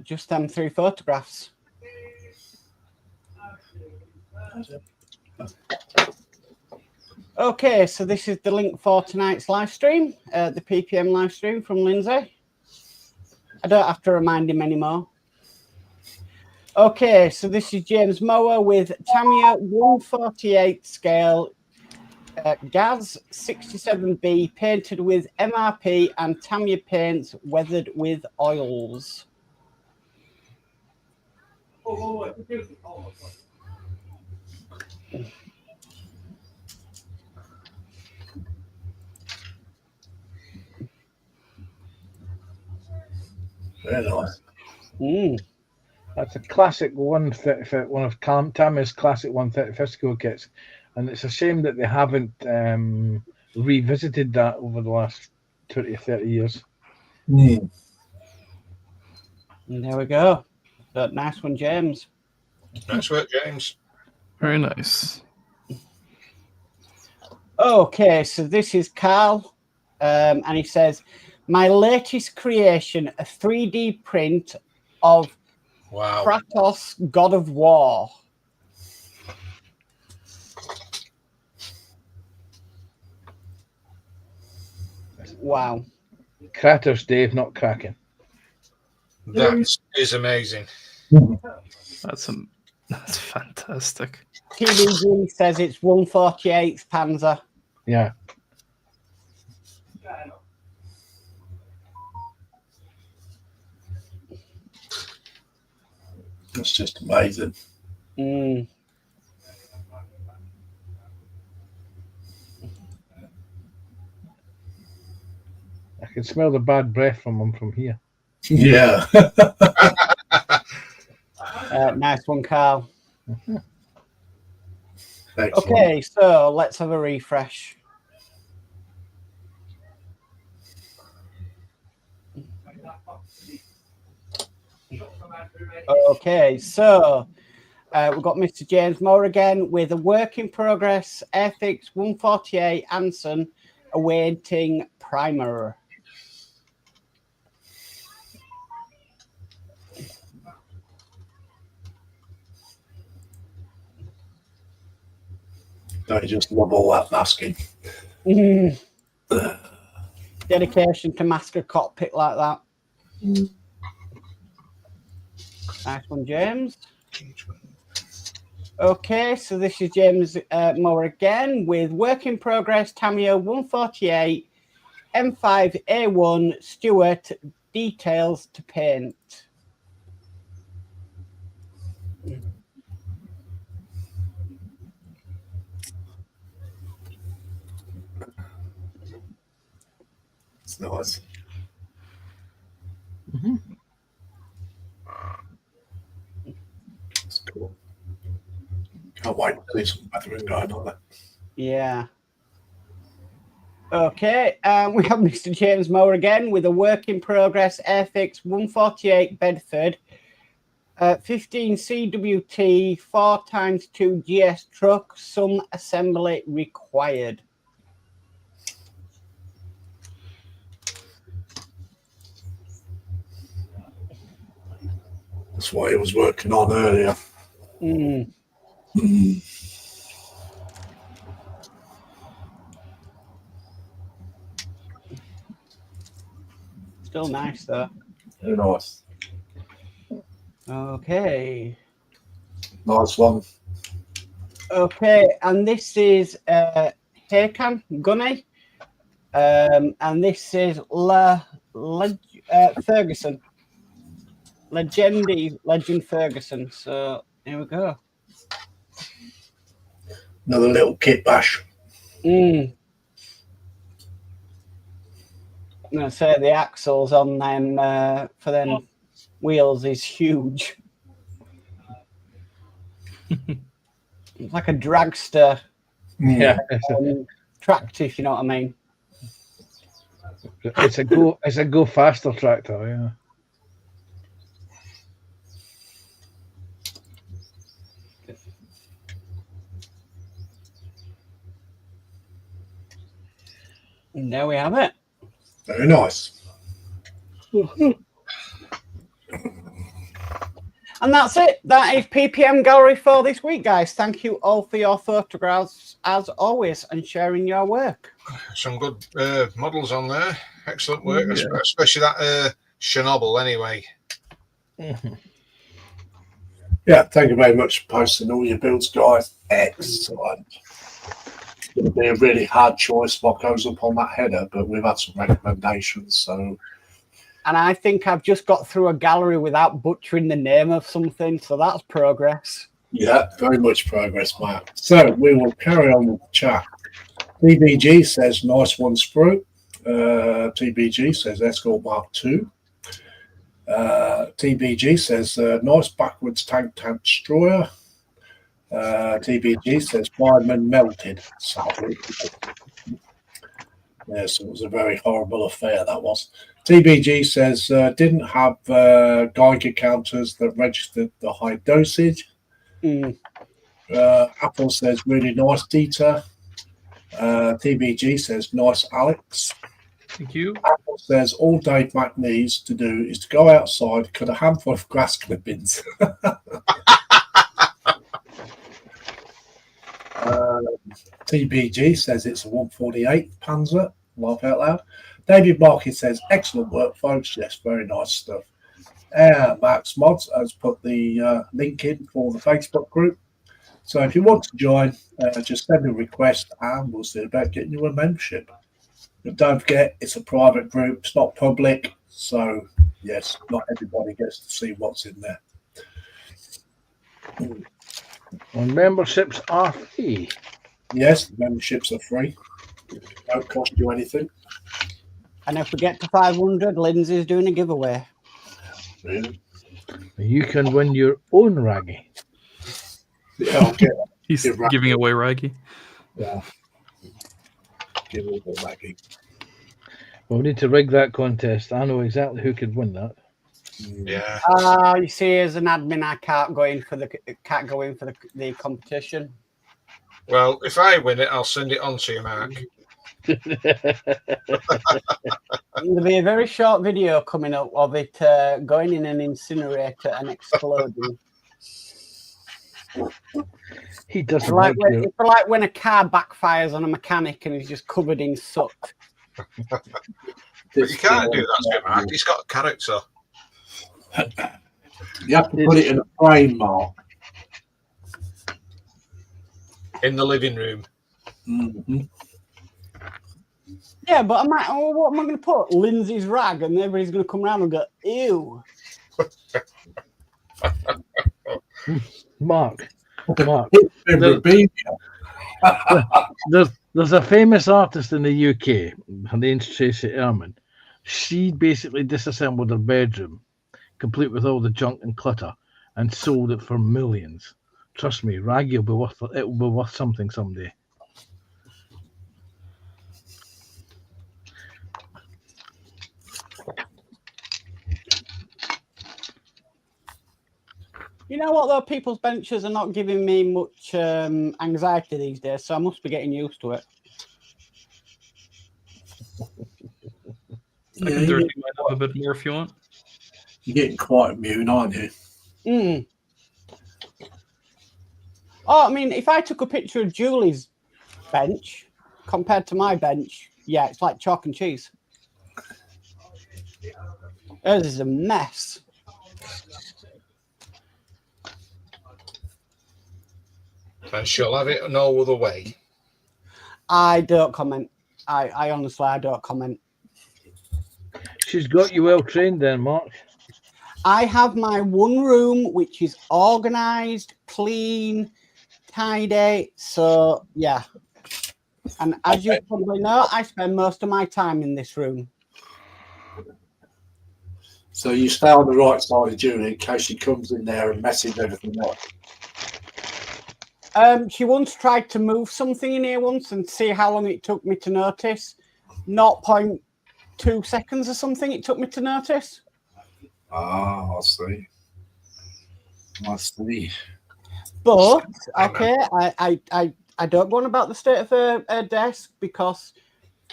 [SPEAKER 5] Just them 3 photographs. Okay, so this is the link for tonight's live stream, the PPM live stream from Lindsay. I don't have to remind him anymore. Okay, so this is James Mower with Tamiya 148 scale Gaz 67B painted with MRP and Tamiya paints weathered with oils.
[SPEAKER 1] Very nice.
[SPEAKER 2] That's a classic 135, one of Tamiya's classic 135 school kits, and it's a shame that they haven't revisited that over the last 20 or 30 years.
[SPEAKER 5] And there we go. That nice one, James.
[SPEAKER 4] Nice work, James.
[SPEAKER 3] Very nice.
[SPEAKER 5] Okay, so this is Carl, and he says, my latest creation, a 3D print of Kratos, God of War. Wow.
[SPEAKER 2] Kratos, Dave, not Kraken.
[SPEAKER 4] That is amazing.
[SPEAKER 3] That's fantastic.
[SPEAKER 5] TVG says it's 148th Panzer.
[SPEAKER 2] Yeah.
[SPEAKER 1] That's just amazing.
[SPEAKER 5] I
[SPEAKER 2] can smell the bad breath from them from here.
[SPEAKER 1] Yeah.
[SPEAKER 5] Nice one, Carl.
[SPEAKER 1] Excellent.
[SPEAKER 5] Okay, so let's have a refresh. Okay, so We've got Mr. James Moore again with a work in progress Airfix 148 Anson awaiting primer.
[SPEAKER 1] Don't you just love all that masking?
[SPEAKER 5] Dedication to mask a cockpit like that. Nice one, James. Okay, so this is James Moore again with work in progress Tamio 148 M5A1 Stewart details to paint.
[SPEAKER 1] It's nice. It's cool. Can't wait to see some weathering going on there.
[SPEAKER 5] Yeah. Okay, we have Mr. James Moore again with a work in progress Airfix 148 Bedford 15 CWT 4x2 GS truck, some assembly required.
[SPEAKER 1] That's what he was working on earlier.
[SPEAKER 5] Still nice though.
[SPEAKER 1] Very nice.
[SPEAKER 5] Okay.
[SPEAKER 1] Nice one.
[SPEAKER 5] Okay, and this is Hakan Gunny, and this is Ferguson. Legend Ferguson. So here we go.
[SPEAKER 1] Another little kit bash.
[SPEAKER 5] I'm gonna say the axles on them for them wheels is huge. It's like a dragster
[SPEAKER 2] Yeah,
[SPEAKER 5] tractor, if you know what I mean.
[SPEAKER 2] it's a go faster tractor. Yeah.
[SPEAKER 5] And there we have it.
[SPEAKER 1] Very nice.
[SPEAKER 5] And that's it. That is PPM Gallery for this week, guys. Thank you all for your photographs, as always, and sharing your work.
[SPEAKER 4] Some good models on there. Excellent work, especially that Chernobyl, anyway.
[SPEAKER 1] Yeah, thank you very much for posting all your builds, guys. Excellent. It's going to be a really hard choice what goes up on that header, but we've had some recommendations, so...
[SPEAKER 5] And I think I've just got through a gallery without butchering the name of something, so that's progress.
[SPEAKER 1] Yeah, very much progress, Matt. So we will carry on with the chat. TBG says, nice one, Sprue. TBG says, Escort Mark II. TBG says, nice backwards tank destroyer. TBG says, fireman melted. Sadly. Yes, it was a very horrible affair, that was. TBG says, didn't have Geiger counters that registered the high dosage. Apple says, really nice data. TBG says, nice Alex.
[SPEAKER 3] Thank you.
[SPEAKER 1] Apple says, all Dave Mack needs to do is to go outside, cut a handful of grass clippings. TBG says it's a 148 Panzer. Laugh out loud. David Market says, excellent work, folks. Yes, very nice stuff. Max Mods has put the link in for the Facebook group. So if you want to join, just send a request and we'll see about getting you a membership. But don't forget, it's a private group. It's not public. So, yes, not everybody gets to see what's in there.
[SPEAKER 2] And memberships are free.
[SPEAKER 1] Yes, the memberships are free. Don't cost you anything.
[SPEAKER 5] And if we get to 500, Lindsay's doing a giveaway.
[SPEAKER 1] Really?
[SPEAKER 2] You can win your own Raggy.
[SPEAKER 1] Yeah, I'll get
[SPEAKER 3] He's giving away Raggy.
[SPEAKER 1] Yeah. Give it a Raggy.
[SPEAKER 2] Well, we need to rig that contest. I know exactly who could win that.
[SPEAKER 4] Yeah.
[SPEAKER 5] You see, as an admin, I can't go in for the competition.
[SPEAKER 4] Well, if I win it, I'll send it on to you, Mark.
[SPEAKER 5] There'll be a very short video coming up of it going in an incinerator and exploding.
[SPEAKER 2] He doesn't
[SPEAKER 5] It's like when a car backfires on a mechanic and he's just covered in soot.
[SPEAKER 4] But you can't do that to him, Mark. He's got character.
[SPEAKER 1] You have to put it in a frame, Mark.
[SPEAKER 4] In the living room.
[SPEAKER 1] Mm-hmm.
[SPEAKER 5] Yeah, but what am I going to put? Lindsay's rag, and everybody's going to come around and go, ew.
[SPEAKER 2] Mark. There's a famous artist in the UK. Her name's Tracy Ehrman. She basically disassembled her bedroom, complete with all the junk and clutter, and sold it for millions. Trust me, Raggy will be worth something someday.
[SPEAKER 5] You know what, though? People's benches are not giving me much anxiety these days, so I must be getting used to it.
[SPEAKER 3] I can dirty mine up a bit more if you want.
[SPEAKER 1] You're getting quite immune, aren't you?
[SPEAKER 5] Mm. Oh, I mean, if I took a picture of Julie's bench compared to my bench, yeah, it's like chalk and cheese. Hers is a mess.
[SPEAKER 4] And she'll have it no other way.
[SPEAKER 5] I don't comment. I honestly, I don't comment.
[SPEAKER 2] She's got you well trained then, Mark.
[SPEAKER 5] I have my one room which is organised, clean, tidy. So, yeah. And as you probably know, I spend most of my time in this room.
[SPEAKER 1] So you stay on the right side of Julie in case she comes in there and messes everything up.
[SPEAKER 5] She once tried to move something in here once and see how long it took me to notice. 0.2 seconds or something it took me to notice.
[SPEAKER 1] Ah, I see. I see.
[SPEAKER 5] But okay, I don't go on about the state of her desk because,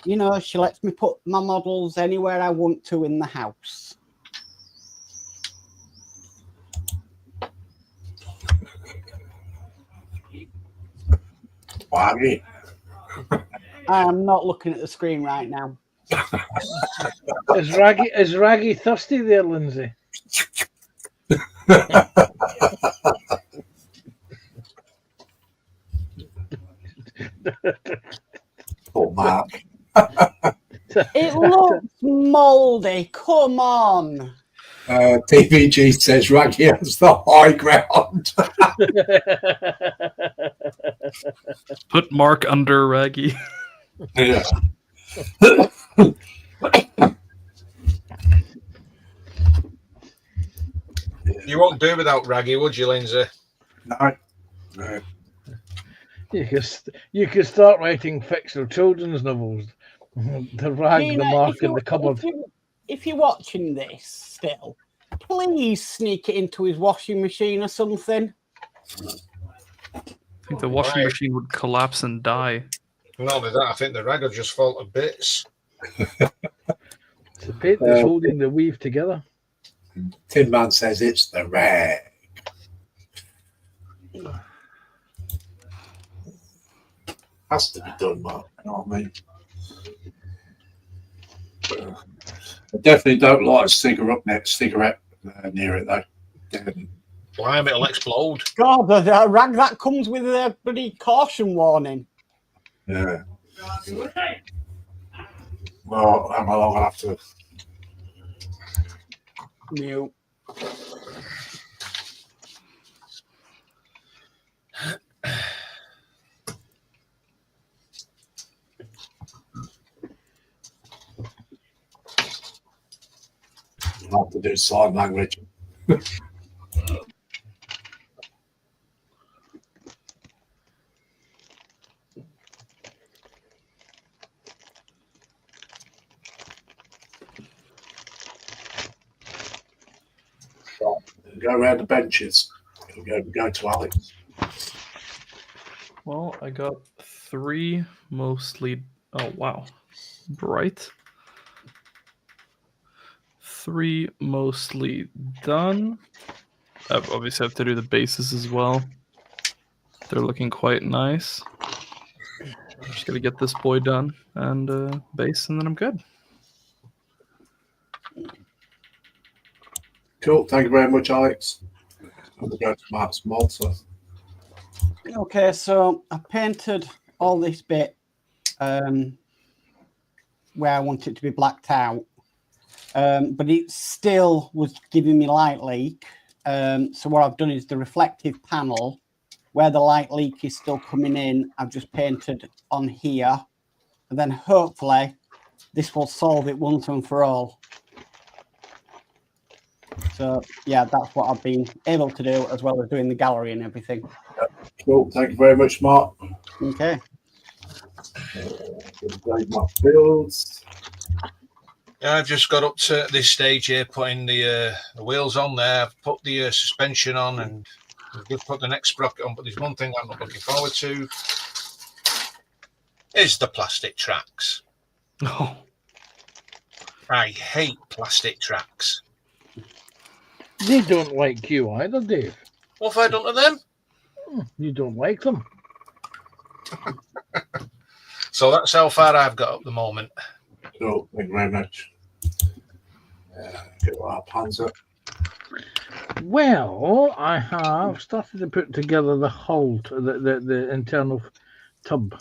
[SPEAKER 5] you know, she lets me put my models anywhere I want to in the house.
[SPEAKER 1] Waggy.
[SPEAKER 5] I am not looking at the screen right now.
[SPEAKER 2] Is Raggy thirsty there, Lindsay?
[SPEAKER 1] Oh, Mark.
[SPEAKER 5] It looks mouldy. Come on.
[SPEAKER 1] TVG says Raggy has the high ground.
[SPEAKER 3] Put Mark under Raggy.
[SPEAKER 1] Yeah.
[SPEAKER 4] You won't do without Raggy, would you, Lindsay?
[SPEAKER 1] No. No.
[SPEAKER 2] You could start writing fictional children's novels. The rag,
[SPEAKER 5] Gina,
[SPEAKER 2] the Mark, and the cupboard.
[SPEAKER 5] If you're watching this still, please sneak it into his washing machine or something.
[SPEAKER 3] I think the washing machine would collapse and die.
[SPEAKER 4] Not only that, I think the rag will just fall to bits.
[SPEAKER 2] It's the paint that's holding the weave together.
[SPEAKER 1] Tin Man says it's the rag. Has to be done, Mark. You know what I mean? I definitely don't like a cigarette near it, though.
[SPEAKER 4] Blimey, it'll explode.
[SPEAKER 5] God, the rag that comes with a bloody caution warning.
[SPEAKER 1] Yeah. Well, I'm gonna have to
[SPEAKER 5] Mute.
[SPEAKER 1] have to do sign language. Go around the benches. Go to Alex.
[SPEAKER 3] Well, I got 3 mostly. Oh wow, bright. 3 mostly done. I obviously have to do the bases as well. They're looking quite nice. Just gotta get this boy done and base, and then I'm good.
[SPEAKER 1] Cool. Thank you very much, Alex. We'll go to Mark's Malta.
[SPEAKER 5] Okay, so I painted all this bit where I want it to be blacked out, but it still was giving me light leak. So what I've done is the reflective panel where the light leak is still coming in, I've just painted on here, and then hopefully this will solve it once and for all. So yeah, that's what I've been able to do, as well as doing the gallery and everything.
[SPEAKER 1] Cool. Thank you very much, Mark.
[SPEAKER 5] Okay.
[SPEAKER 1] Mark Fields.
[SPEAKER 4] Yeah, I've just got up to this stage here, putting the wheels on there. I've put the suspension on, and we've just put the next sprocket on. But there's one thing I'm not looking forward to: is the plastic tracks.
[SPEAKER 3] Oh,
[SPEAKER 4] I hate plastic tracks.
[SPEAKER 2] They don't like you either, Dave.
[SPEAKER 4] What have I done to them?
[SPEAKER 2] You don't like them.
[SPEAKER 4] So that's how far I've got at the moment.
[SPEAKER 1] Cool. Thank you very much. Get our pans up.
[SPEAKER 2] Well, I have started to put together the hull, the internal tub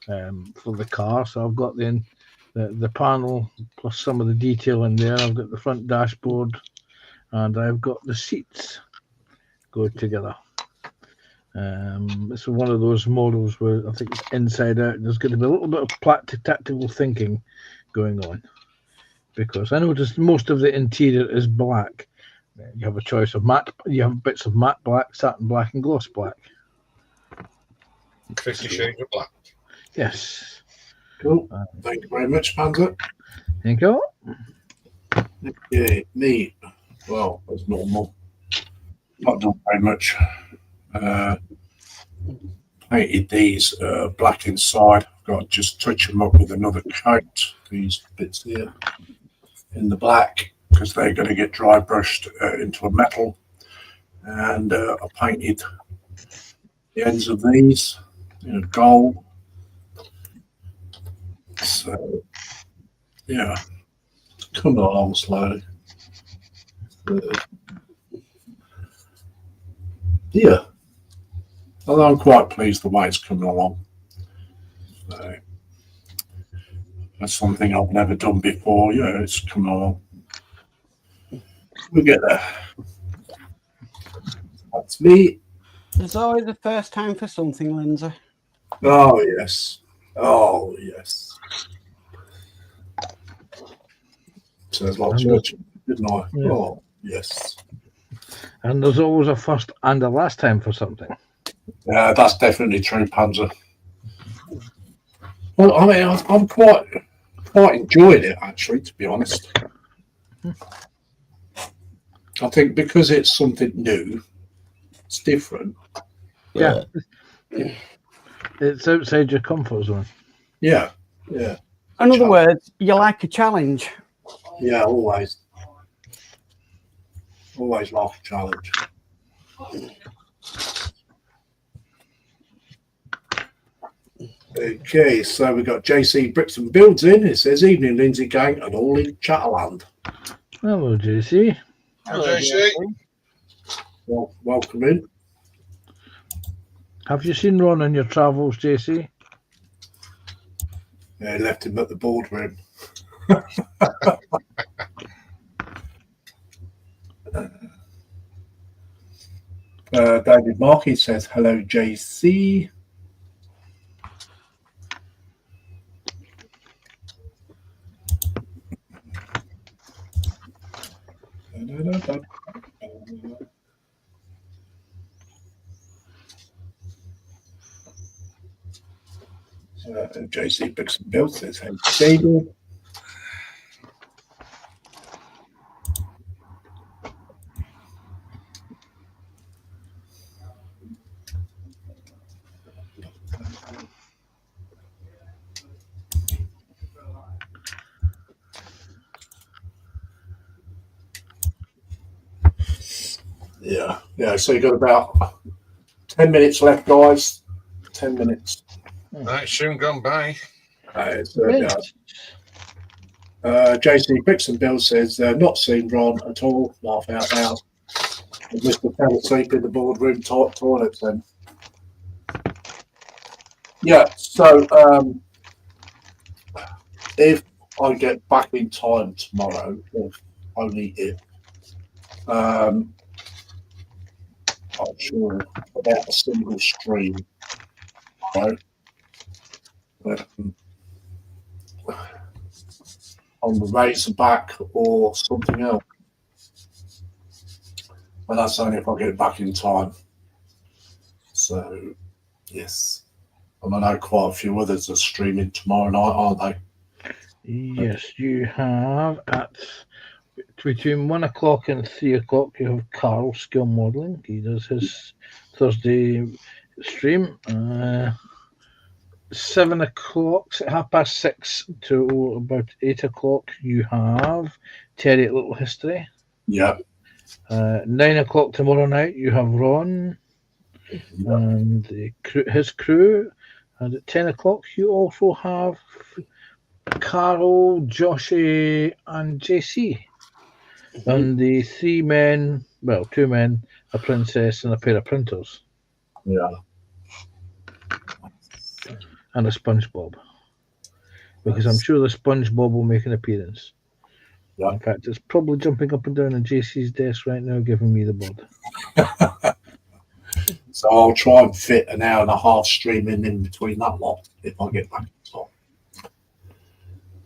[SPEAKER 2] for the car. So I've got the panel plus some of the detail in there. I've got the front dashboard, and I've got the seats go together. It's one of those models where I think it's inside out. There's going to be a little bit of tactical thinking going on, because I noticed most of the interior is black. You have a choice of matte. You have bits of matte black, satin black, and gloss black.
[SPEAKER 4] 50 Shades of Black.
[SPEAKER 2] Yes.
[SPEAKER 1] Cool. Thank you very much, Panzer.
[SPEAKER 2] Thank you.
[SPEAKER 1] Yeah, me. Well, as normal. Not done very much. Painted these black inside. I've got to just touch them up with another coat. These bits here in the black, because they're going to get dry brushed into a metal. And I painted the ends of these in gold. So, yeah, coming along slowly. Yeah, although I'm quite pleased the way it's coming along. So, that's something I've never done before. Yeah, it's coming along. We'll get there. That's me.
[SPEAKER 5] There's always a first time for something, Lindsay.
[SPEAKER 1] Oh, yes. Oh, yes. Says like church, didn't I?
[SPEAKER 2] Yeah.
[SPEAKER 1] Oh, yes.
[SPEAKER 2] And there's always a first and a last time for something.
[SPEAKER 1] Yeah, that's definitely true, Panzer. Well, I mean, I'm quite enjoying it, actually, to be honest. I think because it's something new, it's different.
[SPEAKER 2] Yeah. It's outside your comfort zone.
[SPEAKER 1] Yeah, yeah,
[SPEAKER 5] In other words, you like a challenge.
[SPEAKER 1] yeah, always. Always like a challenge. Okay, so we've got JC Bricks and Builds in. It says, evening, Lindsay gang, and all in Chatterland.
[SPEAKER 2] Hello, JC.
[SPEAKER 4] Hello, JC.
[SPEAKER 1] Well, welcome in.
[SPEAKER 2] Have you seen Ron on your travels, JC?
[SPEAKER 1] They left him at the boardroom. David Markey says, hello, JC. JC Bricks and Builds says, hey, David. Yeah. So you got about 10 minutes left, guys. 10 minutes.
[SPEAKER 4] Right, soon gone by.
[SPEAKER 1] JC Brixton Bill says, not seen Ron at all. Laugh out loud. And Mr. fell asleep in the boardroom toilets then. Yeah, so if I get back in time tomorrow, if only if, I'm sure about a single stream, right? On the Razorback or something else. But that's only if I get back in time. So, yes. And I know quite a few others are streaming tomorrow night, aren't they?
[SPEAKER 2] Yes, you have at between 1 o'clock and 3 o'clock. You have Carl Skill Modelling. He does his Thursday stream. 7 o'clock, 6:30 to about 8 o'clock. You have Terry at Little History.
[SPEAKER 1] Yeah.
[SPEAKER 2] 9 o'clock tomorrow night. You have Ron and his crew. And at 10 o'clock, you also have Carol, Joshy, and JC. And the 3 men, well, 2 men, a princess, and a pair of printers.
[SPEAKER 1] Yeah.
[SPEAKER 2] And a SpongeBob. Because I'm sure the SpongeBob will make an appearance.
[SPEAKER 1] Yeah.
[SPEAKER 2] In fact, it's probably jumping up and down on JC's desk right now, giving me the bird.
[SPEAKER 1] So I'll try and fit an hour and a half streaming in between that lot if I get back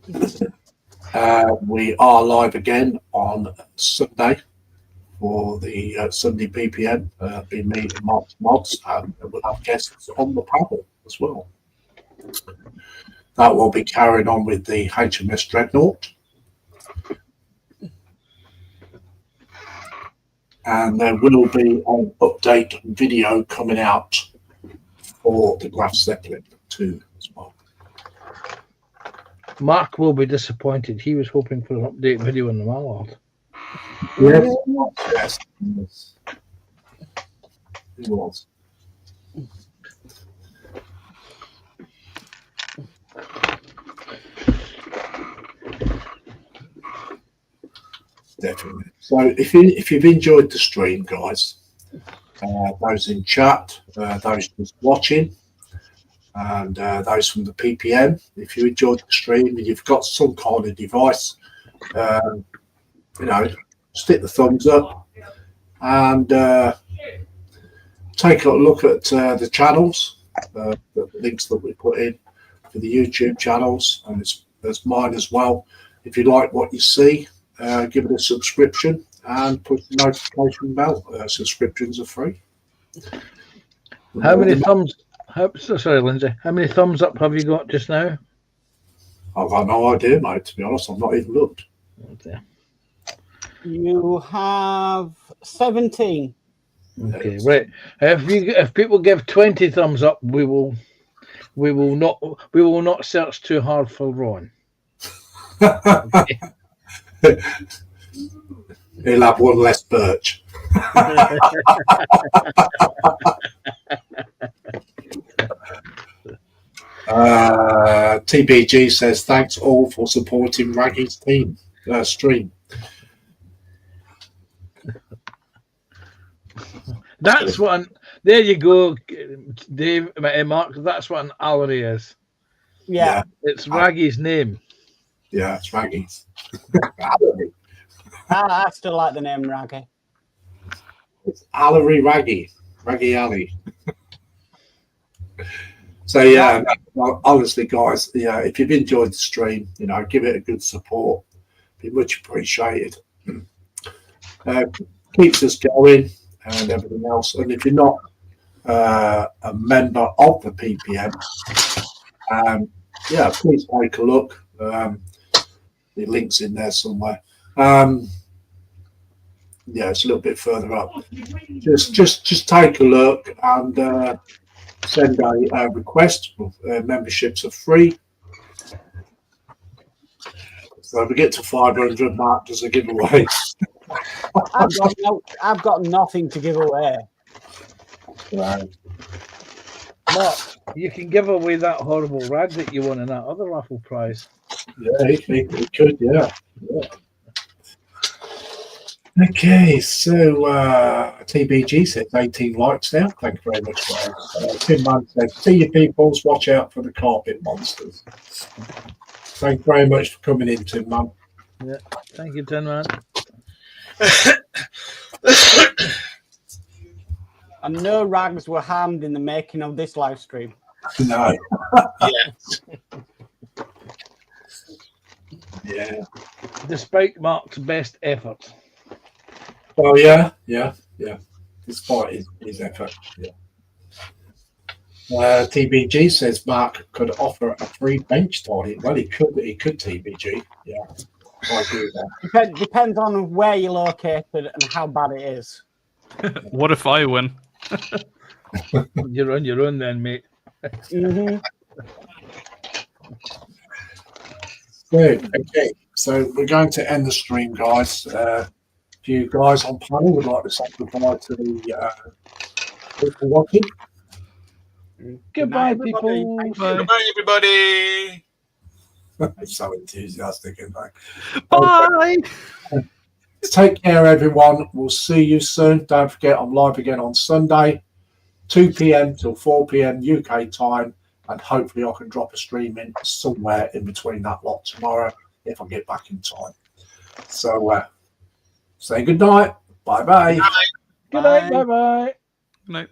[SPEAKER 1] in time. We are live again on Sunday for the Sunday BPM. Be me and Mark's Mods, and we'll have guests on the panel as well. That will be carried on with the HMS Dreadnought. And there will be an update video coming out for the Graf Zeppelin too as well.
[SPEAKER 2] Mark will be disappointed. He was hoping for an update video on the Mallard.
[SPEAKER 1] Yes. He was. Definitely. So if you've enjoyed the stream, guys, those in chat, those just watching, and those from the PPM, if you enjoyed the stream and you've got some kind of device, stick the thumbs up and take a look at the channels, the links that we put in for the YouTube channels, and there's mine as well. If you like what you see, give it a subscription and put the notification bell. Subscriptions are free.
[SPEAKER 2] How many thumbs? Sorry, Lindsay. How many thumbs up have you got just now?
[SPEAKER 1] I've got no idea, mate. To be honest, I've not even looked.
[SPEAKER 2] Okay.
[SPEAKER 5] You have 17.
[SPEAKER 2] Okay, right. If people give 20 thumbs up, we will not search too hard for Ron.
[SPEAKER 1] Okay. He'll have one less birch. TBG says thanks all for supporting Raggy's team stream.
[SPEAKER 2] That's what. There you go, Dave. Mark. That's what an Allery is.
[SPEAKER 5] Yeah.
[SPEAKER 2] It's Raggy's name.
[SPEAKER 1] Yeah, it's Raggy's.
[SPEAKER 5] I still like the name Raggy.
[SPEAKER 1] It's Allery Raggy. Raggy Alley. So yeah, honestly, guys, if you've enjoyed the stream, give it a good support. Be much appreciated. Keeps us going and everything else. And if you're not a member of the PPM, please take a look. The link's in there somewhere. It's a little bit further up. Just take a look and send a request. Memberships are free. So if we get to 500, Mark does a giveaway.
[SPEAKER 5] I've got nothing to give away.
[SPEAKER 1] Right.
[SPEAKER 2] Mark, you can give away that horrible rag that you won in that other raffle prize.
[SPEAKER 1] Yeah, he could, yeah. Okay, so TBG says 18 likes now. Thank you very much, guys. Tim Mann says, see you peoples, watch out for the carpet monsters. Thank you very much for coming in, Tim Mann.
[SPEAKER 2] Yeah, thank you, Tin Man.
[SPEAKER 5] And no rags were harmed in the making of this live stream.
[SPEAKER 1] No.
[SPEAKER 4] Yeah.
[SPEAKER 1] Yeah.
[SPEAKER 2] Despite Mark's best efforts.
[SPEAKER 1] Oh, yeah. Despite his effort, yeah. TBG says Mark could offer a free bench tidy. Well, he could TBG. Yeah, I agree with that.
[SPEAKER 5] Depends on where you're located and how bad it is.
[SPEAKER 3] What if I win?
[SPEAKER 2] You're on your own then, mate.
[SPEAKER 5] Mm-hmm.
[SPEAKER 1] Okay, so we're going to end the stream, guys. If you guys on panel would like to say goodbye to the people watching.
[SPEAKER 2] Goodbye,
[SPEAKER 5] everybody.
[SPEAKER 2] people.
[SPEAKER 3] Bye.
[SPEAKER 4] Goodbye, everybody.
[SPEAKER 1] It's so enthusiastic, isn't it?
[SPEAKER 3] Bye.
[SPEAKER 1] Take care, everyone. We'll see you soon. Don't forget, I'm live again on Sunday, 2 p.m. till 4 p.m. UK time, and hopefully I can drop a stream in somewhere in between that lot tomorrow if I get back in time. So, say good night. Bye-bye.
[SPEAKER 2] Good night. Bye-bye.
[SPEAKER 3] Good night.